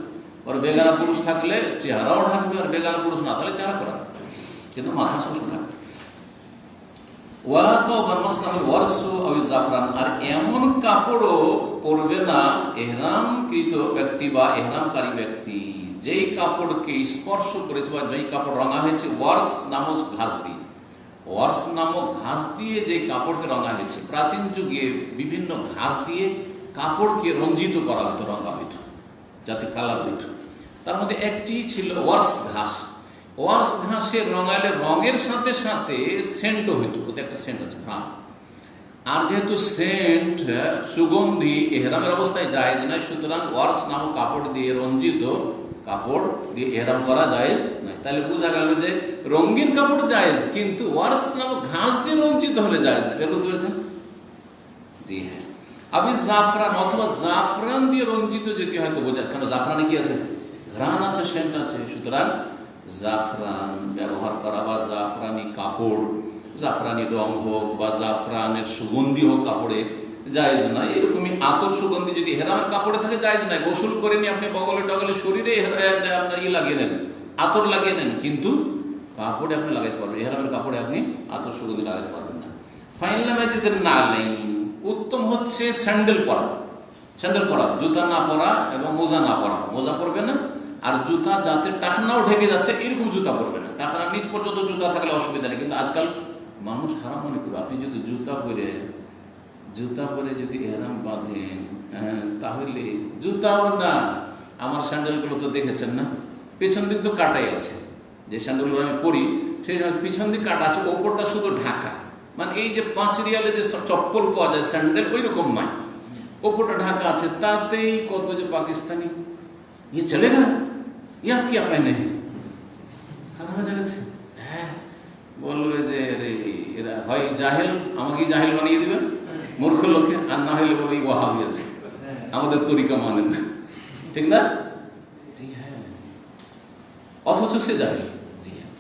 আর বেগানা পুরুষ থাকলে চেহারাও ঢাকবে, আর বেগানা পুরুষ না থাকলে চেহারা করা, কিন্তু মাথা সবসময় ঢাকবে। আর এমন কাপড়ও পরবে না এহরামকৃত ব্যক্তি বা এহরামকারী ব্যক্তি যেই কাপড়কে স্পর্শ করেছে বা যেই কাপড় রঙা হয়েছে ওয়ার্কস নামক ঘাস দিয়ে। ওয়ার্কস নামক ঘাস দিয়ে যে কাপড়কে রঙা হয়েছে, প্রাচীন যুগে বিভিন্ন ঘাস দিয়ে কাপড়কে রঞ্জিত করা হতো, রঙা হইত, যাতে কালার হইত। তার মধ্যে একটি ছিল ওয়ার্স ঘাস। ওয়ার্স ঘাসের রঙালে রঙের সাথে সাথে সেন্টও হইতো, ওতে একটা সেন্ট আছে, ঘ্রাণ। আর যেহেতু সেন্ট সুগন্ধি এহরামের অবস্থায় জায়েজ নয়, সুতরাং ওয়ার্স নামক কাপড় দিয়ে রঞ্জিত কাপড় দিয়ে এহরাম করা জায়েজ নয়। তাহলে বোঝা গেল যে রঙিন কাপড় জায়েজ, কিন্তু ওয়ার্স নামক ঘাস দিয়ে রঞ্জিত হলে জায়েজ না। বুঝতে পেরেছেন? জি হ্যাঁ। আপনি জাফরান অথবা জাফরান দিয়ে রঞ্জিত যদি হয়তো বোঝা, কেন জাফরানে কি আছে? ঘ্রাণ আছে, সেন্ট আছে। সুতরাং জাফরান ব্যবহার করা বা জাফরানি কাপড়, জাফরানি রং হোক বা জাফরানের সুগন্ধি হোক কাপড়ে জায়েজ না। এরকমই আতর সুগন্ধি যদি হেরামের কাপড়ে থাকে জায়েজ নাই। গোসল করে নিয়ে আপনি বগলে টগলে শরীরে আপনার লাগিয়ে নেন, আতর লাগিয়ে নেন, কিন্তু কাপড়ে আপনি লাগাইতে পারবেন, হেরামের কাপড়ে আপনি আতর সুগন্ধি লাগাইতে পারবেন না। ফাইনাল ম্যাজিদের না নেই, উত্তম হচ্ছে স্যান্ডেল পরা, স্যান্ডেল পরা, জুতা না পরা এবং মোজা না পরা। মোজা পরবে না, আর জুতা যাতে টাকনাও ঢেকে যাচ্ছে এরকম জুতা পরবে না। টাকনার নিচ পর্যন্ত জুতা থাকলে অসুবিধা নেই, কিন্তু আজকাল মানুষ হারাম মনে করবে। আপনি যদি জুতা পরে যদি এহরাম বাঁধেন, তাহলে জুতাও না, আমার স্যান্ডেলগুলো তো দেখেছেন না, পেছন দিক তো কাটাই আছে। যে স্যান্ডেলগুলো আমি পরি সেই সময় পিছন দিক কাটা আছে, ওপরটা শুধু ঢাকা। মানে এই যে 5 রিয়ালে যে চপ্পল পাওয়া যায় স্যান্ডেল, ওই রকম নয়, ওপরটা ঢাকা আছে। তাতেই কত যে পাকিস্তানি ইয়ে চলেগা, ইয়া কিয়া পেনে কথা বোঝা গেছে? হ্যাঁ, বলবে যে এরা হয় জাহেল, আমাকে জাহেল বানিয়ে দিবে মূর্খ লোকে, আর না হলে বলে ওয়াহাবি আছে, আমাদের তরিকা মানেন না, ঠিক না? জি হ্যাঁ, অথচ সে জাহেল। জি হ্যাঁ,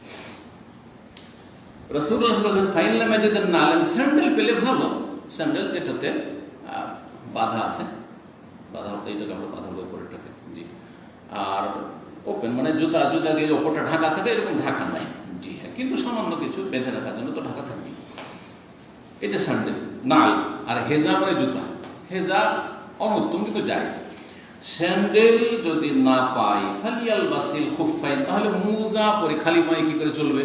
রাসূলুল্লাহ সাল্লাল্লাহু আলাইহি ওয়াসাল্লাম ফাইনাল মাজিদের না আলেন স্যান্ডেল পেলে ভালো, স্যান্ডেল যেটাতে বাধা আছে, বাধা এইটাকে আমরা বাধা বলে পরেটাকে। জি, আর ওপেন মানে জুতা দিয়ে ওপরটা ঢাকা থাকে, এরকম ঢাকা নাই। জি হ্যাঁ, কিন্তু সামান্য কিছু বেঁধে রাখার জন্য তো ঢাকা থাকবে। এটা স্যান্ডেল নাল। আর হেজা মানে জুতা, হেজা অনুত্তম কিন্তু জায়েজ। স্যান্ডেল যদি না পাই ফালিয়াল বাসিল খুফাইন, তাহলে মুজা পরে খালি পায়ে কি করে চলবে?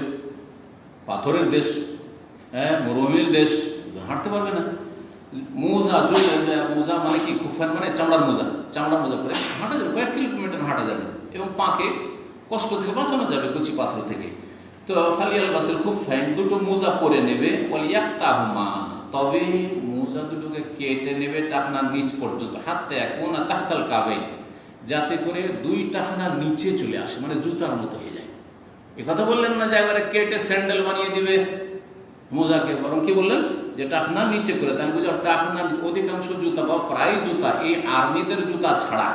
পাথরের দেশ, হ্যাঁ, মরুভূমির দেশ, হাঁটতে পারবে না। মোজা মানে কি? খুফাইন মানে চামড়ার মোজা পরে হাঁটা যাবে, কয়েক কিলোমিটার হাঁটা যাবে এবং পাকে কষ্ট থেকে বাঁচানো যাবে কুচি পাথর থেকে। তো ফালিয়াল বাসিল খুফাইন, দুটো মোজা পরে নেবে। ওয়ালিয়াক্তাহুমা, তবে মোজা দুটোকে কেটে নেবে টাকনার নিচ পর্যন্ত, হাতে এখন তাহতাল কাবাইন, যাতে করে 2 টাকনার নিচে চলে আসে, মানে জুতার মতো হয়ে যায়। এ কথা বললেন না যে একবারে কেটে স্যান্ডেল বানিয়ে দিবে মোজাকে, বরং কি বললেন যে টাকনা নিচে করে। তাহলে বুঝা টাকনা, অধিকাংশ জুতা বা প্রায় জুতা, এই আর্মিদের জুতা ছাড়া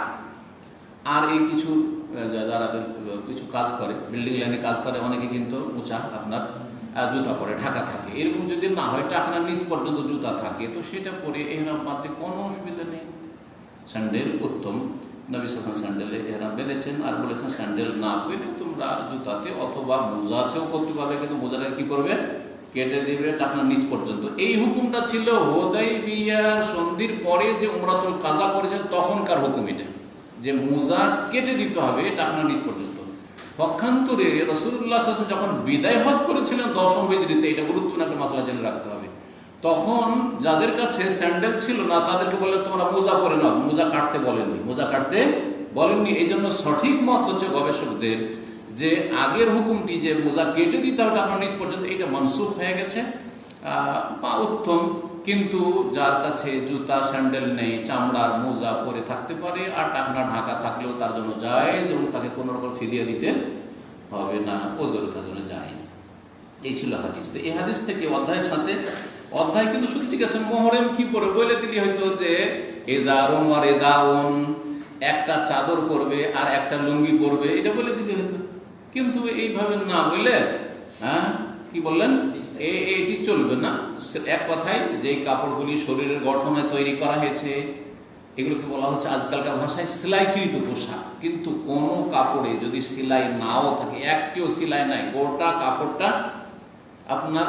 আর এই কিছু যারা কিছু কাজ করে, বিল্ডিং লাইনে কাজ করে, অনেকে কিন্তু উঁচা আপনার জুতা পরে ঢাকা থাকে। এরকম যদি না হয়, টাকনার নিচ পর্যন্ত জুতা থাকে, তো সেটা পরে এহরাম বাঁধতে কোনো অসুবিধা নেই। স্যান্ডেল উত্তম, নবী সাল্লাল্লাহু আলাইহি ওয়াসাল্লাম স্যান্ডেলে এহরাম বেঁধেছেন, আর বলেছেন স্যান্ডেল না পেলে তোমরা জুতাতে অথবা মোজাতেও করতে পারবে, কিন্তু মোজাটাকে কি করবে? কেটে দিবে টাকনার নিচ পর্যন্ত। এই হুকুমটা ছিল হুদাইবিয়ার সন্ধির পরে যে উমরাতুল কাজা করেছেন তখনকার হুকুম, এটা যে মোজা কেটে দিতে হবে টাকনার নিচ পর্যন্ত। পক্ষান্তরে রাসূলুল্লাহ সাল্লাল্লাহু আলাইহি ওয়াসাল্লাম যখন বিদায় হজ করেছিলেন 10ম হিজরিতে, এটা গুরুত্বপূর্ণ একটা মাসলা জেনে রাখতে হবে, তখন যাদের কাছে স্যান্ডেল ছিল না তাদেরকে বললেন তোমরা মোজা পরে নাও, মোজা কাটতে বলেননি। এই জন্য সঠিক মত হচ্ছে গবেষকদের যে আগের হুকুমটি যে মোজা কেটে দিতে হবে টাকনার নিচ পর্যন্ত, এটা মনসুখ হয়ে গেছে বা উত্তম। কিন্তু যার কাছে জুতা স্যান্ডেল নেই, চামড়ার মোজা পরে থাকতে পারে, আর টাকনা ঢাকা থাকলেও তার জন্য জায়েজ, এবং তাকে কোনো রকম ফিদিয়া দিতে হবে না, ওজর তার জন্য জায়েজ। এই ছিল হাদিস। তো এই হাদিস থেকে অধ্যায়ের সাথে অধ্যায় কিন্তু শুধু জিজ্ঞাসা মোহরম কি পরে বলে দিলি হয়তো যে এজারুন ওয়া রেদাউন, একটা চাদর পরবে আর একটা লুঙ্গি পরবে, এটা বলে দিলি হয়তো। কিন্তু এইভাবে না বলে, হ্যাঁ কি বললেন, এটি চলবে না। এক কথায় যেই কাপড়গুলি শরীরের গঠনে তৈরি করা হয়েছে, এগুলোকে বলা হচ্ছে আজকালকার ভাষায় সেলাইকৃত পোশাক। কিন্তু কোনো কাপড়ে যদি সেলাই নাও থাকে, একটিও সেলাই নাই, গোটা কাপড়টা আপনার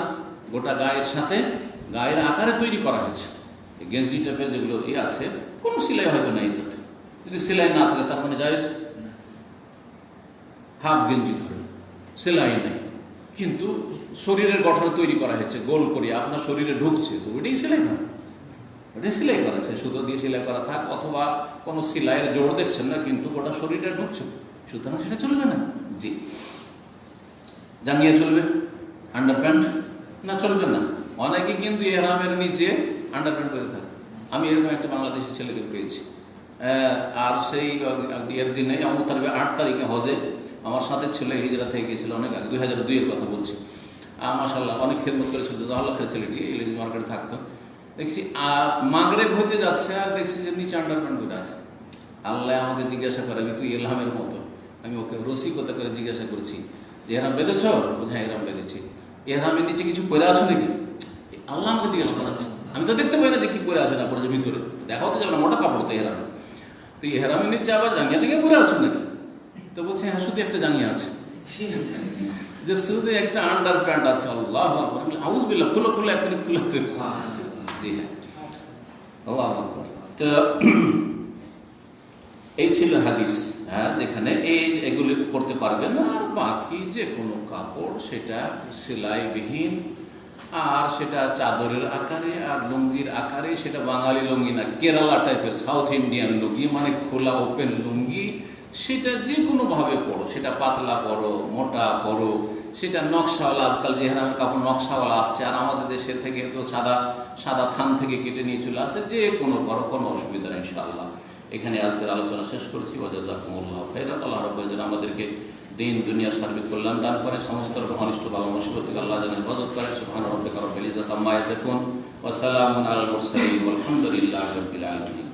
গোটা গায়ের সাথে গায়ের আকারে তৈরি করা হয়েছে, গেঞ্জি টাইপের যেগুলো আছে, কোনো সেলাই হয়তো নাই তাতে। যদি সেলাই না থাকে তার মানে জায়েজ। হাফ গেঞ্জি ধরে সেলাই নেই, কিন্তু শরীরের গঠনে তৈরি করা হয়েছে গোল করে, আপনার শরীরে ঢুকছে, তো ওইটাই সেলাই না, ওটাই সেলাই করা আছে, সুতো দিয়ে সেলাই করা থাক, অথবা কোনো সেলাইয়ের জোড় দেখছেন না কিন্তু গোটা শরীরে ঢুকছে, সুতরাং সেটা চলবে না। জি, জাঙ্গিয়া চলবে, আন্ডার প্যান্ট না চলবে না। অনেকে কিন্তু এহরামের নিচে আন্ডারপ্যান্ট পরে থাকে। আমি এরকম একটা বাংলাদেশি ছেলেকে পেয়েছি, আর সেই এর দিনে তার 8 তারিখে হজে আমার সাথে ছিল, হিজরা থেকে গিয়েছিল অনেক আগে, 2002-এর কথা বলছি। মাশাআল্লাহ অনেক খেদমত করেছিল, জাযাকাল্লাহ খাইর ছেলেটি, লেডিস মার্কেটে থাকতো। দেখছি মাগরিব হইতে যাচ্ছে আর দেখছি যে নিচে আন্ডারপ্যান্ট করে আছে। আল্লাহ আমাকে জিজ্ঞাসা করে, তুই ইলহামের মতো, আমি ওকে রসিকতা করে জিজ্ঞাসা করছি যে এহরাম বেঁধেছ? বলছে হ্যাঁ এহরাম বেঁধেছি। এহরামের নিচে কিছু পরে আছো নাকি? আল্লাহ আমাকে জিজ্ঞাসা করাচ্ছে, আমি তো দেখতে পাই না যে কি পরে আছে না পড়েছে, ভিতরে দেখাও তো যাবে না, মোটা কাপড় তো এহরামে। তুই এহরামের নিচে আবার জাঙ্গিয়া টেঙ্গিয়া পরে আছো নাকি? তো বলছে হ্যাঁ শুধু একটা জাঙ্গিয়া আছে, যে শুধু একটা আন্ডার প্যান্ট আছে। আল্লাহ আউজ বিল্লাহ, খুলো খুলো এখনই খুলাতে। জি হ্যাঁ, আল্লাহ আকবার। তো এই ছিল হাদিস, হ্যাঁ, যেখানে এগুলি করতে পারবেন। আর বাকি যে কোনো কাপড় সেটা সেলাইবিহীন, আর সেটা চাদরের আকারে আর লুঙ্গির আকারে, সেটা বাঙালি লুঙ্গি না, কেরালা টাইপের সাউথ ইন্ডিয়ান লুঙ্গি, মানে খোলা ওপেন লুঙ্গি, সেটা যে কোনোভাবে পরো, সেটা পাতলা পরো, মোটা পরো, সেটা নকশাওয়ালা, আজকাল যে হেরামের কাপড় নকশাওয়ালা আসছে, আর আমাদের দেশের থেকে তো সাদা সাদা থান থেকে কেটে নিয়ে চলে আসে, যে কোনো পরো, কোনো অসুবিধা নেই ইনশাআল্লাহ। এখানে আজকের আলোচনা শেষ করছি। ওয়াজাযাকুমুল্লাহু খাইরান। আল্লাহ রাব্বুল আলামিন আমাদেরকে দিন দুনিয়ার সার্বিক কল্যাণ দান করে, সমস্ত রকম অনিষ্ট বালা মুসিবত থেকে আল্লাহ যেন হেফাজত করে। সুবহান রাব্বিকা রাব্বিল ইজ্জাতি আম্মা ইয়াসিফুন ওয়া সালামুন আলাল মুরসালিন ওয়ালহামদুলিল্লাহি রাব্বিল আলামিন।